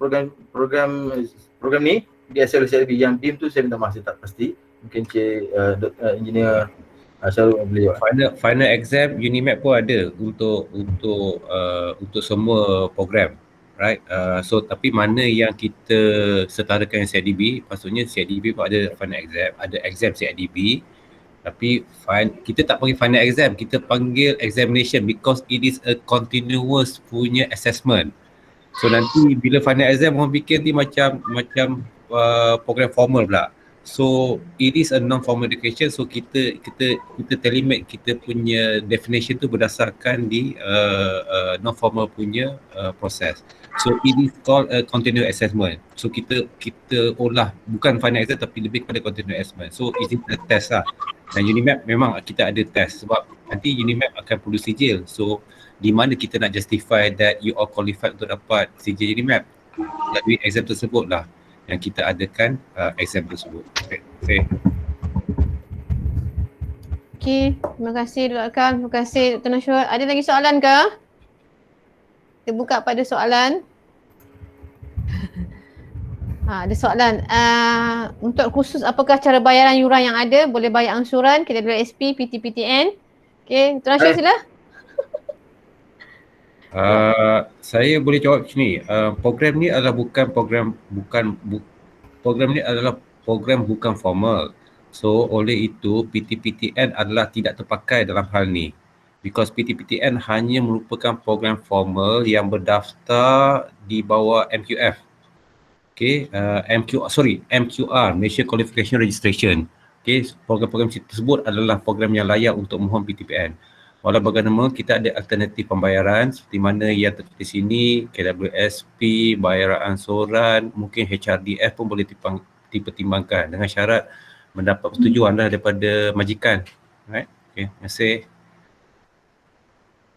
S3: program ni di-assess oleh CIDB. Yang BIM tu saya minta maaf, saya tak pasti. Mungkin engineer Syarul boleh jawab.
S1: Final exam Unimap pun ada untuk semua program, right? So tapi mana yang kita setarakan dengan CIDB, maksudnya CIDB pun ada final exam, ada exam CIDB. Tapi kita tak panggil final exam, kita panggil examination because it is a continuous punya assessment. So nanti bila final exam orang fikir ni macam program formal pula. So it is a non-formal education, so kita tailor-make kita punya definition tu berdasarkan di non-formal punya proses. So it is called a continuous assessment. So kita olah bukan final exam tapi lebih kepada continuous assessment. So it is a test lah. Dan Unimap memang kita ada test sebab nanti Unimap akan perlu sijil. So di mana kita nak justify that you are qualified untuk dapat sijil Unimap melalui exam tersebut lah yang kita adakan exam tersebut.
S2: Okey, terima kasih Dr. Akam, terima kasih Dr. Nashur. Ada lagi soalan ke? Kita buka pada soalan. Ada soalan. Untuk khusus apakah cara bayaran yuran yang ada? Boleh bayar angsuran, KWSP, PTPTN. Okey, Dr. Nashur sila.
S1: Saya boleh jawab macam ni. Program ni adalah program bukan formal. So oleh itu PTPTN adalah tidak terpakai dalam hal ni. Because PTPTN hanya merupakan program formal yang berdaftar di bawah MQF. Okay, MQR, Malaysia Qualification Registration. Okay, program-program tersebut adalah program yang layak untuk mohon PTPN. Walau bagaimana kita ada alternatif pembayaran seperti mana yang tertulis sini, KWSP, bayaran angsuran, mungkin HRDF pun boleh dipertimbangkan dengan syarat mendapat persetujuan daripada majikan. Right? Okay, terima kasih.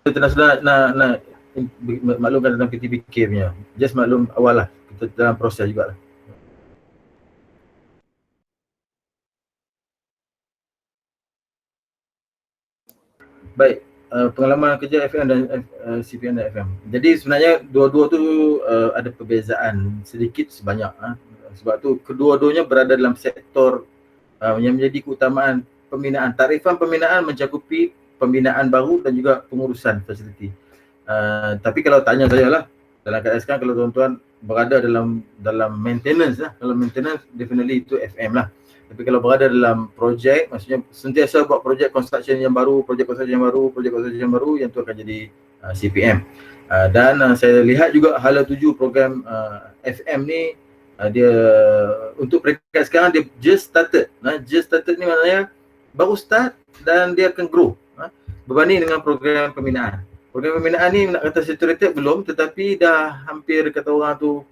S3: Kita sudah nak maklumkan tentang PTPK punya. Just maklum awal lah. Kita dalam proses jugalah. Baik, pengalaman kerja FM dan CPN dan FM. Jadi sebenarnya dua-dua tu ada perbezaan sedikit sebanyak. Sebab tu kedua-duanya berada dalam sektor yang menjadi keutamaan pembinaan. Tarifan pembinaan mencakupi pembinaan baru dan juga pengurusan fasiliti. Tapi kalau tanya saya lah, dalam keadaan sekarang kalau tuan-tuan berada dalam maintenance lah, kalau maintenance definitely itu FM lah. Tapi kalau berada dalam projek, maksudnya sentiasa buat projek construction yang baru, projek construction yang baru, yang tu akan jadi CPM. Dan saya lihat juga hala tuju program FM ni, dia untuk peringkat sekarang dia just started. Just started ni maknanya baru start dan dia akan grow berbanding dengan program pembinaan. Program pembinaan ni nak kata saturated belum, tetapi dah hampir kata orang tu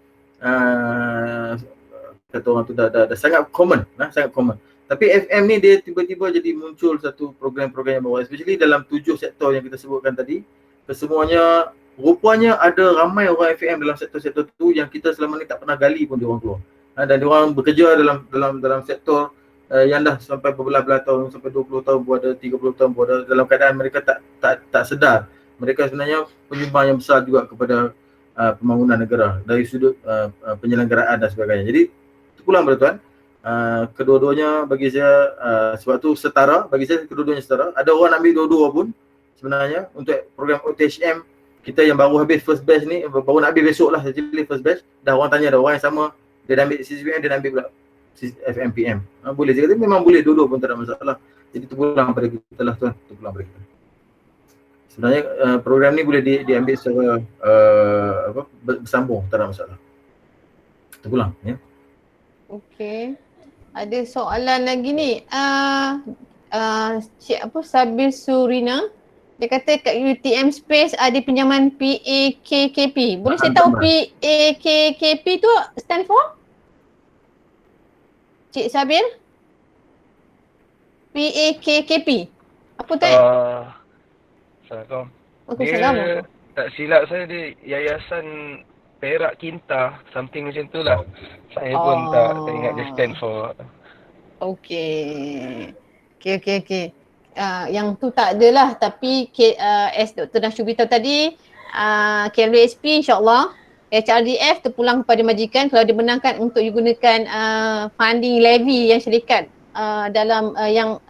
S3: dah sangat common, sangat common. Tapi FM ni dia tiba-tiba jadi muncul satu program-program yang baru, especially dalam 7 sektor yang kita sebutkan tadi. Kesemuanya rupanya ada ramai orang FM dalam sektor-sektor tu yang kita selama ni tak pernah gali pun diorang keluar. Dan diorang bekerja dalam sektor yang dah sampai berbelah-belah tahun, sampai 20 tahun pun ada, 30 tahun pun ada, dalam keadaan mereka tak sedar. Mereka sebenarnya penyumbang yang besar juga kepada pembangunan negara dari sudut penyelenggaraan dan sebagainya. Jadi pulang tuan, kedua-duanya bagi saya sebab tu setara, bagi saya kedua-duanya setara. Ada orang ambil dua-dua pun sebenarnya. Untuk program OTHM kita yang baru habis first batch ni, baru nak habis besok lah actually first batch, dah orang tanya dah, orang yang sama dia dah ambil CCPM, dia dah ambil pula FMPM. Boleh, saya kata memang boleh dua-dua pun tak ada masalah. Jadi terpulang pada kita lah tuan, terpulang pada kita. Sebenarnya program ni boleh diambil secara bersambung, tak ada masalah. Terpulang ya.
S2: Okey. Ada soalan lagi ni. Cik Sabil Surina. Dia kata kat UTM Space ada pinjaman PAKKP. Boleh saya tahu PAKKP tu stand for? Cik Sabil? PAKKP. Apa tu?
S6: Assalamualaikum.
S2: Waalaikumsalam.
S6: Dia tak silap saya dia Yayasan Perak Kinta, something macam tu lah. Saya pun tak ingat dia stand for.
S2: Okey. Yang tu tak adalah, tapi as Dr. Nashubi tahu tadi, KLSP insyaAllah HRDF terpulang kepada majikan kalau dibenarkan untuk digunakan funding levy yang syarikat dalam yang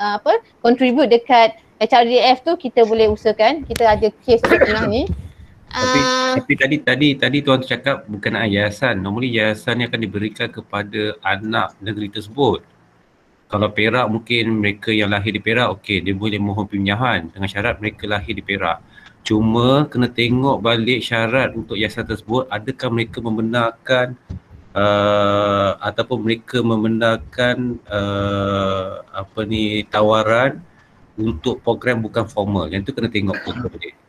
S2: contribute dekat HRDF tu, kita boleh usahakan. Kita ada kes tengah ni.
S1: Tapi tadi tuan cakap berkenaan yayasan. Normally yayasan ni akan diberikan kepada anak negeri tersebut. Kalau Perak mungkin mereka yang lahir di Perak, okey, dia boleh mohon pinjaman dengan syarat mereka lahir di Perak. Cuma kena tengok balik syarat untuk yayasan tersebut, adakah mereka membenarkan ataupun mereka membenarkan tawaran untuk program bukan formal. Yang tu kena tengok betul-betul.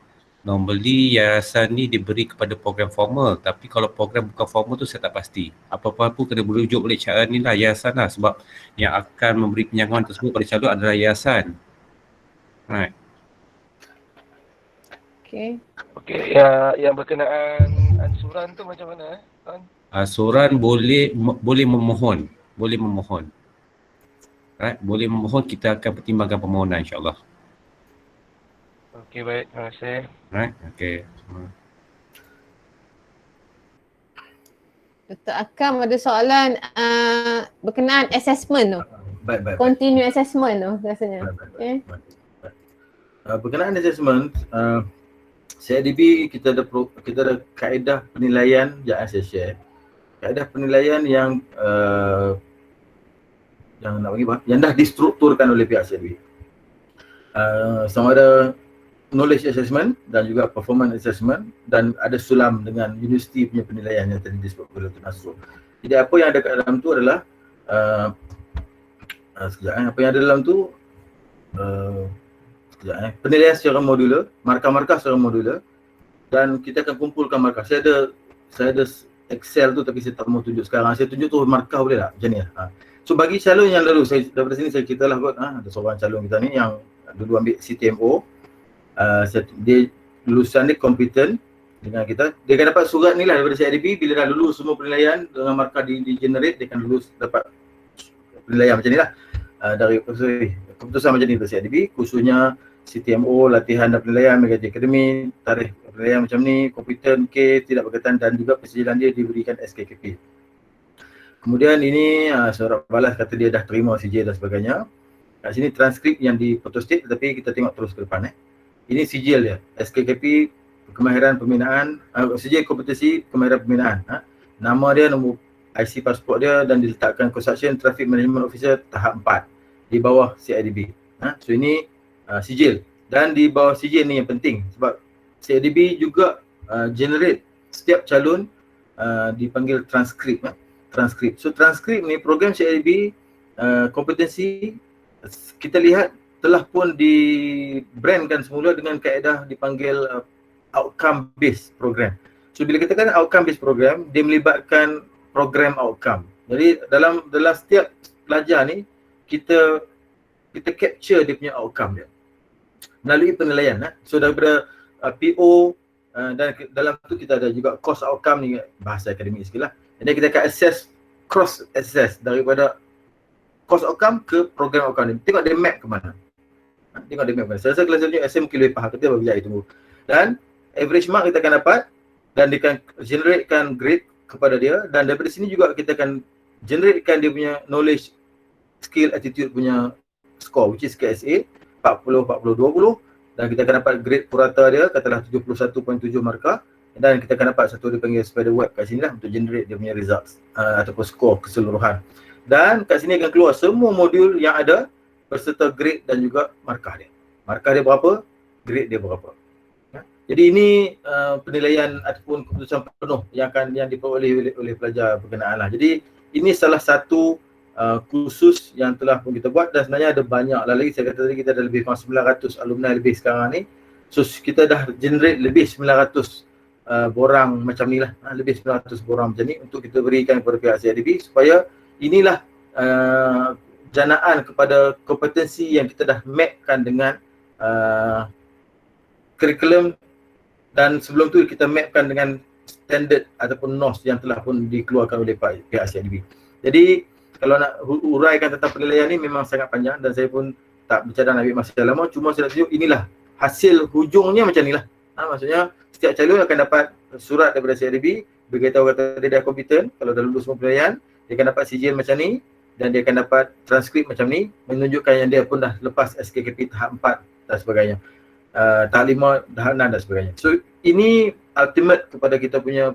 S1: Normally yayasan ni diberi kepada program formal, tapi kalau program bukan formal tu saya tak pasti. Apa-apa pun kena merujuk balik cara ni lah, yayasan lah, sebab yang akan memberi pinjaman tersebut pada calon adalah yayasan. Right.
S6: Okey, yang berkenaan ansuran tu macam mana tuan?
S1: Ansuran boleh memohon. Right, boleh memohon, kita akan pertimbangkan permohonan insya-Allah.
S6: Okey, baik, terima kasih.
S1: Right, okey.
S2: Dr. Akam ada soalan berkenaan assessment tu.
S3: Baik.
S2: Continue assessment tu rasanya. Okey.
S3: Berkenaan assessment, CIDB kita ada kaedah penilaian yang saya share. Kaedah penilaian yang dah distrukturkan oleh pihak CIDB. Sama ada knowledge assessment dan juga performance assessment, dan ada sulam dengan universiti punya penilaian yang tadi disebut oleh Dr. Nasrul. Jadi apa yang ada kat dalam tu adalah apa yang ada dalam tu penilaian secara modular, markah-markah secara modular, dan kita akan kumpulkan markah. Saya ada Excel tu tapi saya tak mau tunjuk sekarang. Saya tunjuk tu markah boleh tak? Macam ni lah. So bagi calon yang lalu, daripada sini saya ceritalah kot, ada seorang calon kita ni yang dulu ambil CTMO. Dia lulusan dia kompeten dengan kita. Dia akan dapat surat ni lah daripada CIDB. Bila dah lulus semua penilaian dengan markah di generate, dia akan lulus dapat penilaian macam ni lah. Dari keputusan macam ni dari CIDB, khususnya CTMO, latihan dan penilaian mengkaji akademik, tarikh penilaian macam ni, komputer mungkin tidak berkaitan dan juga persijilan dia diberikan SKKP. Kemudian ini surat balas kata dia dah terima sijil dan sebagainya. Kat sini transkrip yang di photostat tetapi kita tengok terus ke depan. Ini sijil dia, SKKP kemahiran pembinaan, sijil kompetensi kemahiran pembinaan. Nama dia, nombor IC pasport dia dan diletakkan construction traffic management officer tahap 4 di bawah CIDB. So ini sijil, dan di bawah sijil ni yang penting sebab CIDB juga generate setiap calon dipanggil transkrip. Transkrip. So transkrip ni program CIDB kompetensi kita lihat telah pun di-brandkan semula dengan kaedah dipanggil outcome based program. So bila kita kata outcome based program, dia melibatkan program outcome. Jadi dalam setiap pelajar ni kita capture dia punya outcome dia melalui penilaian. So daripada PO dan dalam tu kita ada juga course outcome ni, bahasa akademik sikit lah. Jadi kita akan assess, cross assess daripada course outcome ke program outcome ni. Tengok dia map ke mana. Tengok dia map ke mana. Saya rasa kelas selanjutnya SM mungkin lebih faham, kita bagi itu. Dan average mark kita akan dapat dan dia akan generatekan grade kepada dia, dan daripada sini juga kita akan generatekan dia punya knowledge, skill, attitude punya score, which is KSA 40, 40, 20, dan kita akan dapat grade purata dia katalah 71.7 markah, dan kita akan dapat satu dipanggil spider web kat sini lah untuk generate dia punya results ataupun score keseluruhan. Dan kat sini akan keluar semua modul yang ada berserta grade dan juga markah dia. Markah dia berapa, grade dia berapa. Jadi ini penilaian ataupun keputusan penuh yang diperoleh oleh pelajar berkenaan lah. Jadi ini salah satu kursus yang telah pun kita buat, dan sebenarnya ada banyak lah lagi. Saya kata tadi kita ada lebih kurang 900 alumni lebih sekarang ni. So kita dah generate lebih 900 borang macam ni lah, lebih 900 borang macam ni untuk kita berikan kepada pihak CIDB supaya inilah janaan kepada kompetensi yang kita dah mapkan dengan kurikulum, dan sebelum tu kita mapkan dengan standard ataupun NOS yang telah pun dikeluarkan oleh pihak CIDB. Jadi kalau nak uraikan tentang penilaian ni memang sangat panjang dan saya pun tak bercadang nak ambil masa lama, cuma saya nak tunjuk inilah hasil hujungnya macam inilah. Maksudnya setiap calon akan dapat surat daripada CIDB beritahu kata dia dah kompeten, kalau dah lulus semua penilaian dia akan dapat sijil macam ni, dan dia akan dapat transkrip macam ni menunjukkan yang dia pun dah lepas SKKP tahap 4 dan sebagainya. Tahap 5, tahap 6 dan sebagainya. So ini ultimate kepada kita punya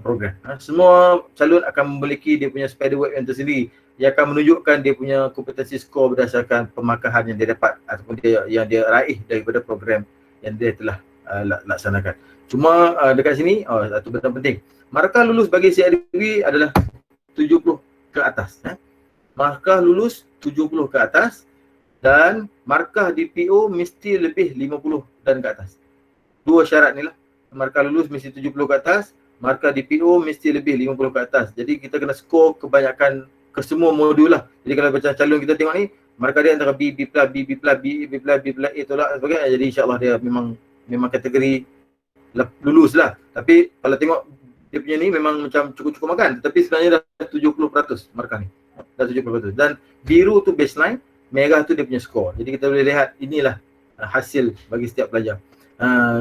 S3: program. Semua calon akan memiliki dia punya spider web yang tersendiri yang akan menunjukkan dia punya kompetensi skor berdasarkan pemakahan yang dia dapat ataupun yang dia raih daripada program yang dia telah laksanakan. Cuma dekat sini satu benda penting. Markah lulus bagi CIDB adalah 70 ke atas. Markah lulus 70 ke atas, dan markah di PO mesti lebih 50 dan ke atas. Dua syarat ni lah. Markah lulus mesti 70 ke atas, markah di PO mesti lebih 50 ke atas. Jadi kita kena skor kebanyakan ke semua modul lah. Jadi kalau macam calon kita tengok ni, markah dia antara B, B+, B, B+, B, B+, B+, A tolak dan sebagainya. Jadi insyaAllah dia memang kategori lulus lah. Tapi kalau tengok dia punya ni memang macam cukup-cukup makan. Tetapi sebenarnya dah 70% markah ni. Dah 70%. Dan biru tu baseline, merah tu dia punya skor. Jadi kita boleh lihat inilah hasil bagi setiap pelajar.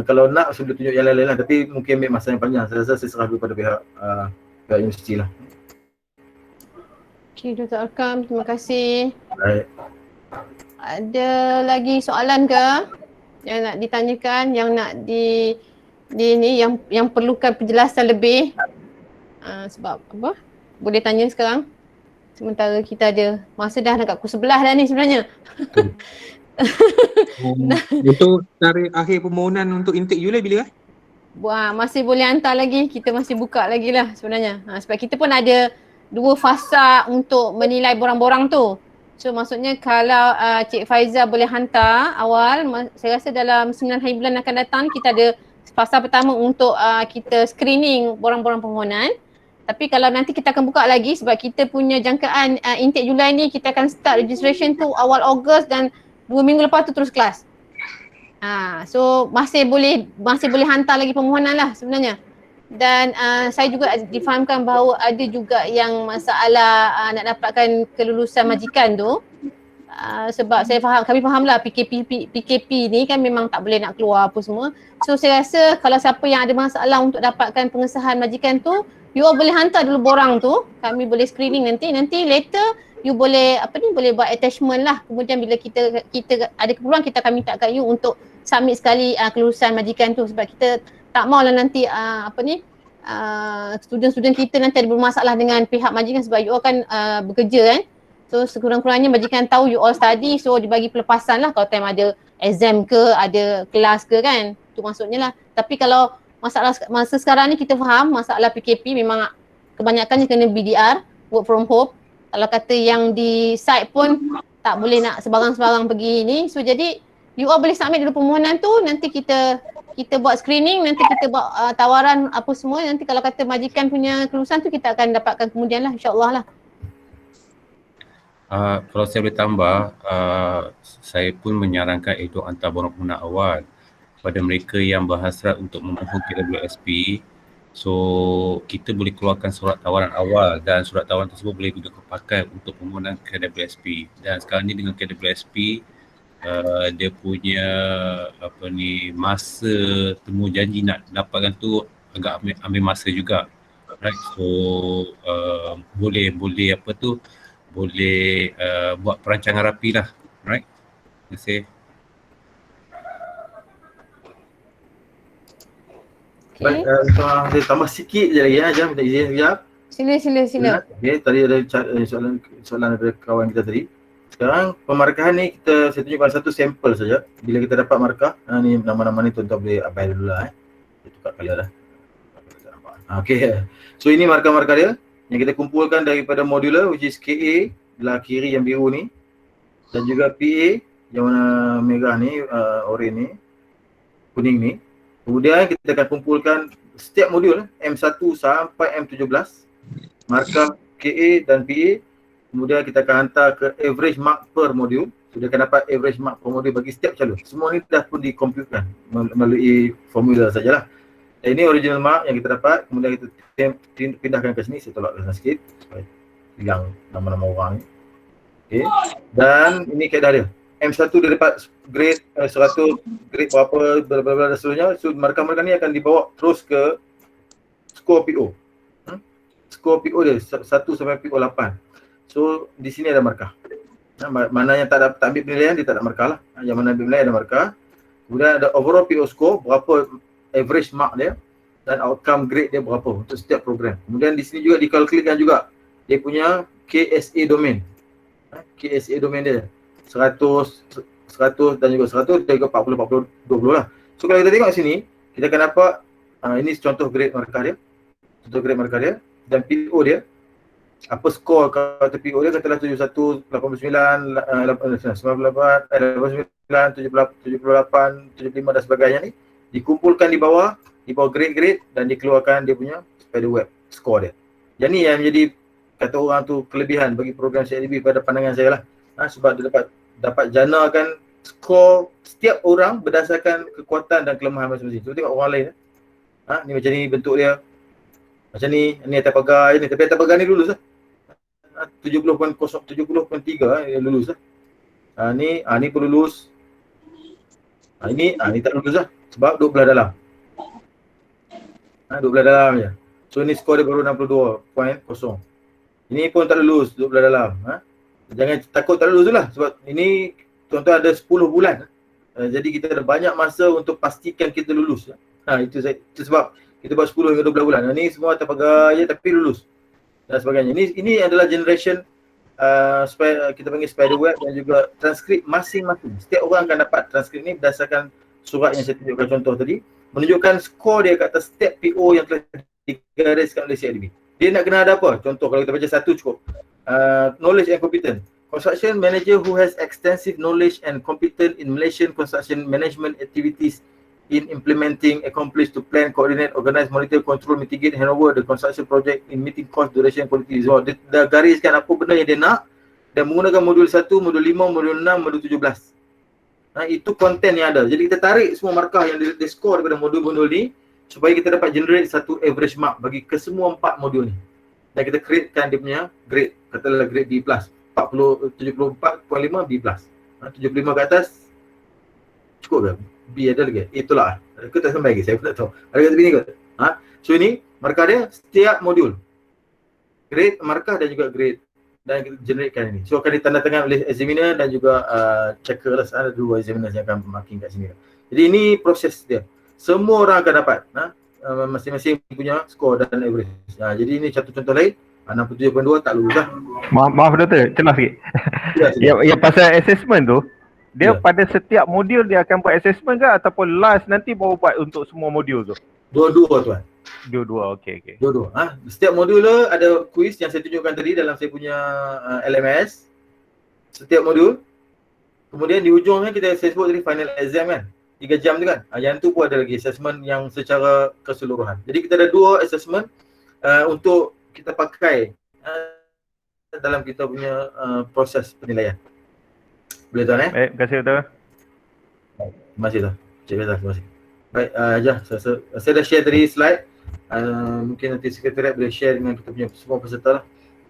S3: Kalau nak saya boleh tunjuk yang lain-lain lah, tapi mungkin ambil masa yang panjang. Saya rasa saya serah dulu pada pihak universiti lah.
S2: Okay, Dr. Arkam, terima kasih.
S3: Baik.
S2: Ada lagi soalan ke yang nak ditanyakan, yang nak yang perlukan penjelasan lebih? Sebab apa? Boleh tanya sekarang. Sementara kita ada masa dah dekat pukul 11 dah ni sebenarnya.
S5: Untuk tarikh akhir permohonan untuk intake Julai bila?
S2: Masih boleh hantar lagi. Kita masih buka lagi lah sebenarnya. Sebab kita pun ada 2 fasa untuk menilai borang-borang tu. So maksudnya kalau Cik Faiza boleh hantar awal, saya rasa dalam 9 hari bulan akan datang kita ada fasa pertama untuk kita screening borang-borang permohonan. Tapi kalau nanti kita akan buka lagi sebab kita punya jangkaan intake Julai ni kita akan start registration tu awal Ogos dan 2 minggu lepas tu terus kelas. So masih boleh hantar lagi permohonan lah sebenarnya. Dan saya juga difahamkan bahawa ada juga yang masalah nak dapatkan kelulusan majikan tu. sebab kami fahamlah PKP ni kan memang tak boleh nak keluar apa semua. So saya rasa kalau siapa yang ada masalah untuk dapatkan pengesahan majikan tu, you all boleh hantar dulu borang tu, kami boleh screening nanti later you boleh boleh buat attachment lah. Kemudian bila kita ada keperluan, kita akan minta kat you untuk submit sekali kelulusan majikan tu, sebab kita tak maulah nanti student-student kita nanti ada bermasalah dengan pihak majikan, sebab you all kan bekerja kan. So sekurang-kurangnya majikan tahu you all study, so dibagi pelepasan lah kalau time ada exam ke, ada kelas ke kan. Tu maksudnya lah. Tapi kalau masa sekarang ni kita faham masalah PKP memang kebanyakannya kena BDR, work from home. Kalau kata yang di site pun tak boleh nak sebarang-sebarang pergi ni. So jadi you all boleh submit dulu permohonan tu, nanti kita buat screening, nanti kita buat tawaran apa semua. Nanti kalau kata majikan punya kelulusan tu kita akan dapatkan kemudian lah, insyaAllah lah.
S1: Kalau saya boleh tambah, saya pun menyarankan itu hantar borang permohonan awal kepada mereka yang berhasrat untuk memohon KWSP. So kita boleh keluarkan surat tawaran awal dan surat tawaran tersebut boleh juga pakai untuk permohonan KWSP. Dan sekarang ni dengan KWSP dia punya masa temu janji nak dapatkan tu agak ambil masa juga. Right, so boleh buat perancangan rapi lah. Right, terima kasih.
S3: Baik, saya tambah sikit je lagi Jam, minta izin sekejap.
S2: Sila.
S3: Okay, tadi ada soalan daripada kawan kita tadi. Sekarang pemarkahan ni saya tunjukkan satu sampel saja. Bila kita dapat markah, ni nama-nama ni tuan-tuan boleh abang dulu lah. Saya tukar colour dah. Okay, so ini markah-markah dia yang kita kumpulkan daripada modular, which is KA belah kiri yang biru ni, dan juga PA yang warna merah ni, oren ni, kuning ni. Kemudian kita akan kumpulkan setiap modul M1 sampai M17, markah KA dan PA. Kemudian kita akan hantar ke average mark per modul. Sudah akan dapat average mark per modul bagi setiap calon. Semua ni dah pun dikomputkan melalui formula sajalah. Dan ini original mark yang kita dapat. Kemudian kita pindahkan ke sini. Saya tolak ke sana sikit supaya hilang nama-nama orang ni. Okay. Dan ini kaedah dia. M1 dia dapat grade 100, grade berapa, bla dan seterusnya. So markah-markah ni akan dibawa terus ke skor PO. Skor PO dia 1 sampai PO 8. So di sini ada markah. Mana yang tak ambil penilaian dia tak ada markah lah. Yang mana ambil penilaian ada markah. Kemudian ada overall PO score, berapa average mark dia, dan outcome grade dia berapa untuk setiap program. Kemudian di sini juga dikalkulkan juga dia punya KSA domain. KSA domain dia 100 dan juga 100 dan juga 40, 20 lah. So kalau kita tengok sini, kita akan dapat ini contoh grade markah dia. Contoh grade markah dia dan PO dia. Apa skor kata PO dia, katalah 71, 89, 98, 78, 75 dan sebagainya ni dikumpulkan di bawah grade-grade dan dikeluarkan dia punya spiderweb skor dia. Yang ni yang menjadi kata orang tu kelebihan bagi program CIDB pada pandangan saya lah. Sebab dia dapat janakan skor setiap orang berdasarkan kekuatan dan kelemahan masing-masing. So tengok orang lain ni macam ni bentuk dia. Macam ni atas pagar ni, tapi atas pagar ni lulus lah. 70.3 dia lulus lah. Ni pun lulus. Ini tak lulus lah sebab duduk belah dalam. Duduk belah dalam je. So ni skor dia baru 62.0. Ini pun tak lulus, duduk belah dalam. Jangan takut tak lulus tu lah sebab ini tuan-tuan ada 10 bulan. Jadi kita ada banyak masa untuk pastikan kita lulus. Itu sebab kita buat 10 hingga 12 bulan. Ini semua atas pagar je tapi lulus dan sebagainya. Ini adalah generation kita panggil spiderweb dan juga transkrip masing-masing. Setiap orang akan dapat transkrip ni berdasarkan surat yang saya tunjukkan contoh tadi, menunjukkan skor dia kat atas setiap PO yang telah digariskan oleh CIDB. Dia nak kena ada apa? Contoh kalau kita baca satu cukup. Knowledge and competent. Construction manager who has extensive knowledge and competent in Malaysian construction management activities in implementing, accomplish to plan, coordinate, organize, monitor, control, mitigate, hand over the construction project in meeting cost, duration, quality. So dia gariskan apa benda yang dia nak dan menggunakan modul 1, modul 5, modul 6, modul 17. Itu konten yang ada. Jadi kita tarik semua markah yang dia score daripada modul-modul ni supaya kita dapat generate satu average mark bagi kesemua 4 modul ni. Dan kita createkan dia punya grade, katalah grade B+. 74.5 B+. 75 ke atas cukup ke? B ada lagi? Itulah. Aku tak sampai lagi, saya pun tak tahu. Ada kat sini kot. So ini markah dia setiap modul. Grade, markah dan juga grade. Dan kita generatekan ini. So akan ditandatangan oleh examiner dan juga checker lah. Ada 2 examiner yang akan marking kat sini. Jadi ini proses dia. Semua orang akan dapat masing-masing punya skor dan average. Jadi ini satu contoh lain. 67.2 tak lulus lah.
S7: Maaf doktor, celah sikit. Yang pasal assessment tu, dia pada setiap modul dia akan buat assessment ke ataupun last nanti baru buat untuk semua modul tu?
S3: Dua-dua tuan.
S7: Dua-dua, okey.
S3: Dua-dua. Setiap modul ada quiz yang saya tunjukkan tadi dalam saya punya LMS. Setiap modul. Kemudian di hujungnya kita sebut tadi final exam kan. 3 jam tu kan. Yang tu pun ada lagi assessment yang secara keseluruhan. Jadi kita ada 2 assessment untuk kita pakai dalam kita punya proses penilaian. Boleh tuan
S7: Baik, terima kasih doktor.
S3: Terima kasih tuan. Cik Faizal, terima kasih. Baik, saya dah share tadi slide. Mungkin nanti sekretariat boleh share dengan kita punya semua peserta lah.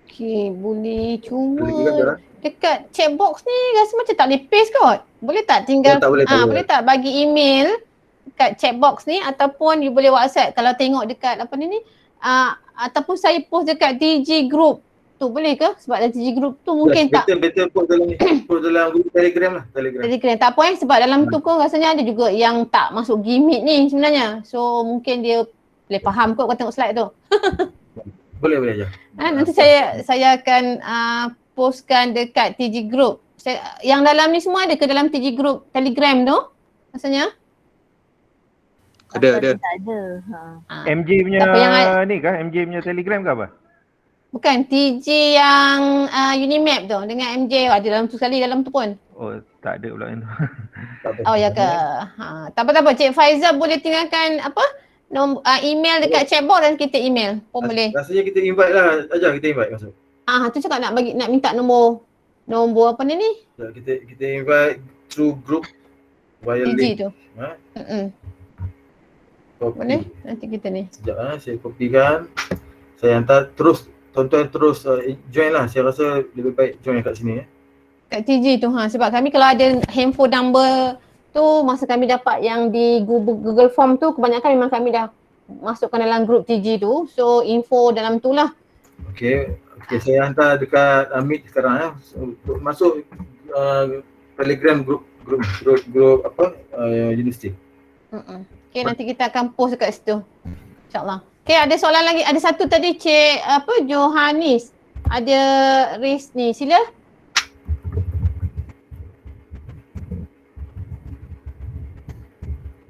S2: Okey, boleh. Cuma
S3: Boleh juga Dara?
S2: dekat chat box ni rasa macam tak boleh paste kot. Boleh tak tinggal
S3: tak boleh.
S2: boleh tak bagi email kat chat box ni ataupun you boleh WhatsApp kalau tengok dekat apa ni ataupun saya post dekat TG group tu boleh ke? Sebab dalam TG group tu mungkin tak
S3: betul post dalam group Telegram lah,
S2: Telegram. Tak apa sebab dalam tu pun rasanya ada juga yang tak masuk gimmick ni sebenarnya. So mungkin dia boleh faham kot kalau tengok slide tu.
S3: Boleh aja.
S2: Nanti saya akan postkan dekat TG group. Yang dalam ni semua ada ke dalam TG group Telegram tu? Rasanya?
S5: Ada.
S4: Tak ada.
S7: MJ punya ni kah? MJ punya Telegram ke apa?
S2: Bukan, TG yang Unimap tu dengan MJ ada dalam tu sekali dalam tu pun.
S7: Oh, tak ada pula yang tu.
S2: Oh ya ke? Tak apa-apa. Cik Faizal boleh tinggalkan email dekat chat box dan kita email pun boleh.
S3: Rasanya kita invite lah, kita invite masuk.
S2: Tu cakap nak minta nombor apa ni?
S3: Ya, kita invite through group via
S2: TG
S3: link.
S2: tu.
S3: Copy.
S2: Boleh? Nanti kita ni.
S3: Sekejap saya kopikan. Saya hantar terus, tuan-tuan terus join lah. Saya rasa lebih baik join kat sini
S2: Kat TG tu sebab kami kalau ada handphone number tu masa kami dapat yang di Google Form tu kebanyakan memang kami dah masukkan dalam grup TG tu. So info dalam tu lah.
S3: Okey, saya hantar dekat Meet sekarang masuk Telegram group universiti.
S2: Okey, nanti kita akan post dekat situ. InsyaAllah. Okey, ada soalan lagi. Ada satu tadi Cik Johannes. Ada raise ni. Sila.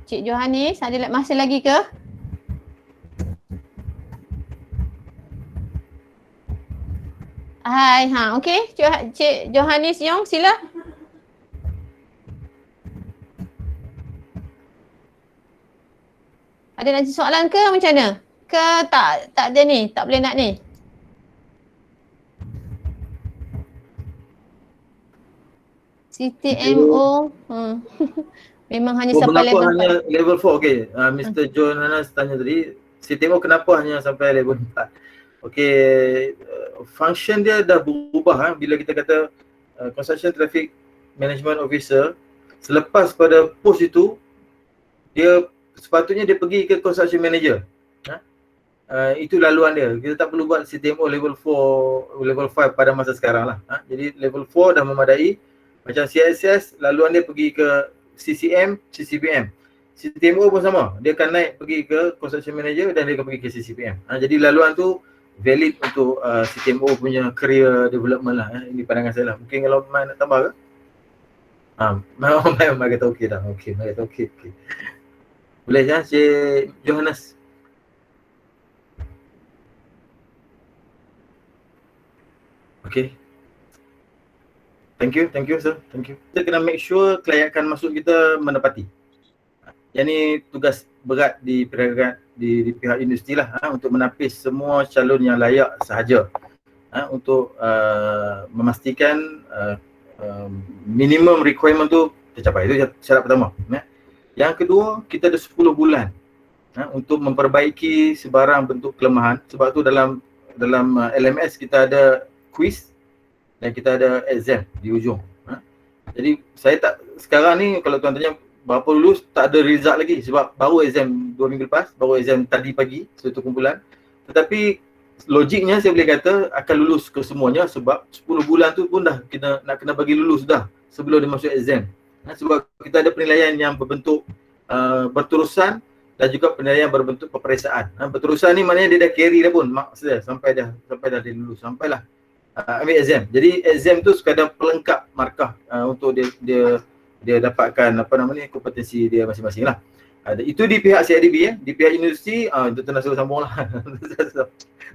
S2: Cik Johannes, ada masa lagi ke? Hai, okey. Cik Johannes Yong, sila. Ada nak soalan ke macam mana? Ke tak ada ni? Tak boleh nak ni? CTMO. Memang hanya sampai level 4.
S3: Hanya level 4? Okey, Mr. John Hanas tanya tadi, CTMO kenapa hanya sampai level 4? Okey, function dia dah berubah bila kita kata Construction Traffic Management Officer, selepas pada post itu, dia sepatutnya dia pergi ke Construction Manager. Itu laluan dia. Kita tak perlu buat CTMO level 4, level 5 pada masa sekarang lah. Jadi level 4 dah memadai. Macam CSS, laluan dia pergi ke CCM, CCPM. CTMO pun sama. Dia akan naik pergi ke Construction Manager dan dia akan pergi ke CCPM. Jadi laluan tu valid untuk CTMO punya career development lah. Ini pandangan saya lah. Mungkin kalau Mai nak tambah ke? Mai kata okey dah. Okey, Mai kata okey. Boleh ya, Cik Johannes? Okey. Thank you sir. Thank you. Kita kena make sure kelayakan masuk kita menepati. Yang ni tugas berat di pihak industri lah untuk menapis semua calon yang layak sahaja untuk memastikan minimum requirement tu tercapai. Itu syarat pertama. Yang kedua, kita ada 10 bulan untuk memperbaiki sebarang bentuk kelemahan. Sebab tu dalam LMS kita ada quiz dan kita ada exam di ujung. Jadi saya tak, sekarang ni kalau tuan tanya berapa lulus, tak ada result lagi sebab baru exam 2 minggu lepas, baru exam tadi pagi, satu kumpulan. Tetapi logiknya saya boleh kata akan lulus ke semuanya sebab 10 bulan tu pun dah nak kena bagi lulus dah sebelum dia masuk exam. Sebab kita ada penilaian yang berbentuk berterusan dan juga penilaian berbentuk peperiksaan. Berterusan ni maknanya dia dah carry dah pun marks dia sampai dah dia lulus, sampailah ambil exam. Jadi exam tu sekadar pelengkap markah untuk dia dapatkan kompetensi dia masing-masing lah. Itu di pihak CIDB di pihak universiti Dr. Nasrul sambung lah.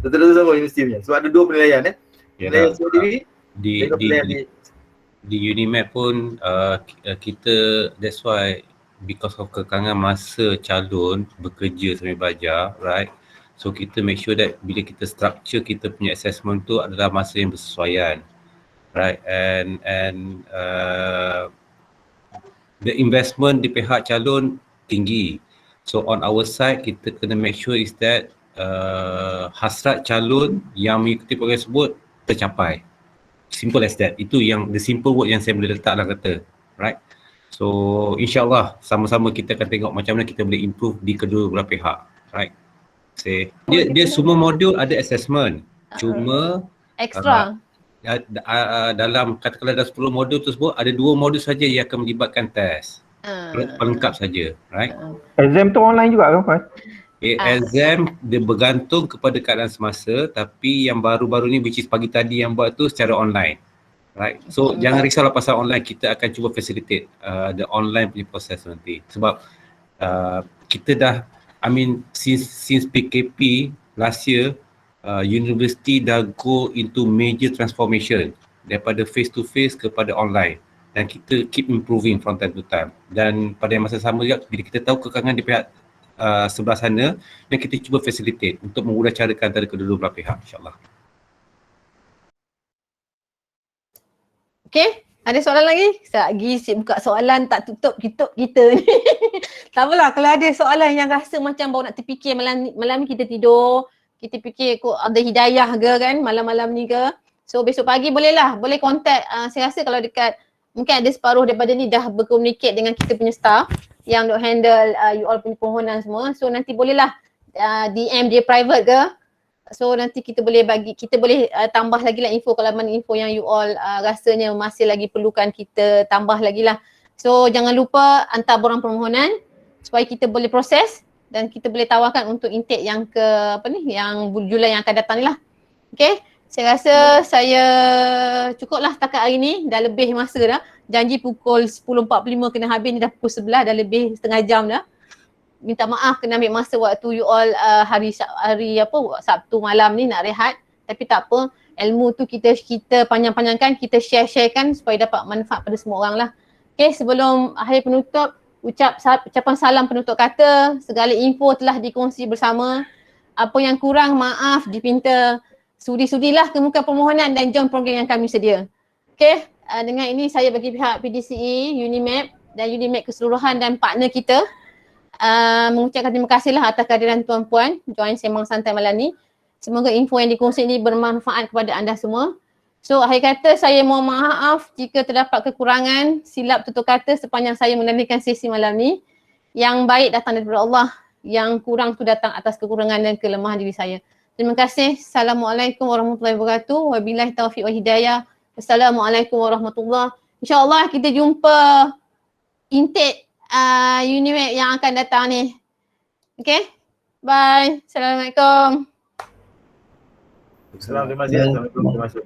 S3: Dr. Nasrul sambung universiti punya. Sebab ada dua penilaian penilaian CIDB
S1: di UNIMAP pun kita, that's why because of kekangan masa calon bekerja sambil belajar, right? So kita make sure that bila kita structure kita punya assessment tu adalah masa yang bersesuaian, right? And the investment di pihak calon tinggi. So on our side kita kena make sure is that hasrat calon yang mengikuti program tersebut tercapai. Simple as that. Itu yang the simple word yang saya boleh letak dalam kata, right? So insyaAllah sama-sama kita akan tengok macam mana kita boleh improve di kedua belah pihak, right? Dia semua modul ada assessment. Cuma
S2: extra
S1: dalam katakanlah dalam 10 modul tersebut ada 2 modul saja yang akan melibatkan test. Pelengkap saja, right?
S7: Exam tu online juga kan?
S1: Exam dia bergantung kepada keadaan semasa, tapi yang baru-baru ni which is pagi tadi yang buat tu secara online. Right. So jangan risaulah pasal online, kita akan cuba facilitate the online punya proses nanti. Sebab kita dah since PKP last year university dah go into major transformation daripada face to face kepada online, dan kita keep improving from time to time. Dan pada masa sama juga bila kita tahu kekangan di pihak sebelah sana, dan kita cuba facilitate untuk memudahcarakan antara kedua belah pihak, insyaAllah.
S2: Okay, ada soalan lagi? Lagi buka soalan tak tutup kita ni. Tak apalah, kalau ada soalan yang rasa macam baru nak terfikir malam ni kita tidur, kita fikir kok ada hidayah ke kan malam-malam ni ke. So besok pagi boleh contact, saya rasa kalau dekat mungkin ada separuh daripada ni dah berkomunikate dengan kita punya staff yang duk handle you all punya permohonan semua. So nanti bolehlah DM dia private ke. So nanti kita boleh tambah lagi lah info kalau mana info yang you all rasanya masih lagi perlukan kita tambah lagi lah. So jangan lupa hantar borang permohonan supaya kita boleh proses dan kita boleh tawarkan untuk intake yang yang Julai yang akan datang ni lah. Okay, saya rasa saya cukup lah setakat hari ni, dah lebih masa dah. Janji pukul 10.45 kena habis, ni dah pukul 11, dah lebih setengah jam dah. Minta maaf kena ambil masa waktu you all hari Sabtu malam ni nak rehat, tapi tak apa, ilmu tu kita panjang-panjangkan, kita share-sharekan supaya dapat manfaat pada semua orang lah. Okay, sebelum akhir penutup, ucapan salam penutup kata, segala info telah dikongsi bersama. Apa yang kurang maaf dipinta sudi-sudilah kemuka permohonan dan join program yang kami sedia. Okay, dengan ini saya bagi pihak PDCE, UNIMAP dan UNIMAP keseluruhan dan partner kita mengucapkan terima kasih lah atas kehadiran tuan-puan join sembang santai malam ni. Semoga info yang dikongsi ini bermanfaat kepada anda semua. So akhir kata saya mohon maaf jika terdapat kekurangan, silap tutur kata sepanjang saya menandaikan sesi malam ni. Yang baik datang daripada Allah, yang kurang tu datang atas kekurangan dan kelemahan diri saya. Terima kasih. Assalamualaikum warahmatullahi wabarakatuh. Wabillahi taufiq wal hidayah. Assalamualaikum warahmatullahi. InsyaAllah kita jumpa intake UNIMAP yang akan datang ni. Okay? Bye. Assalamualaikum.
S3: Assalamualaikum. Terima kasih.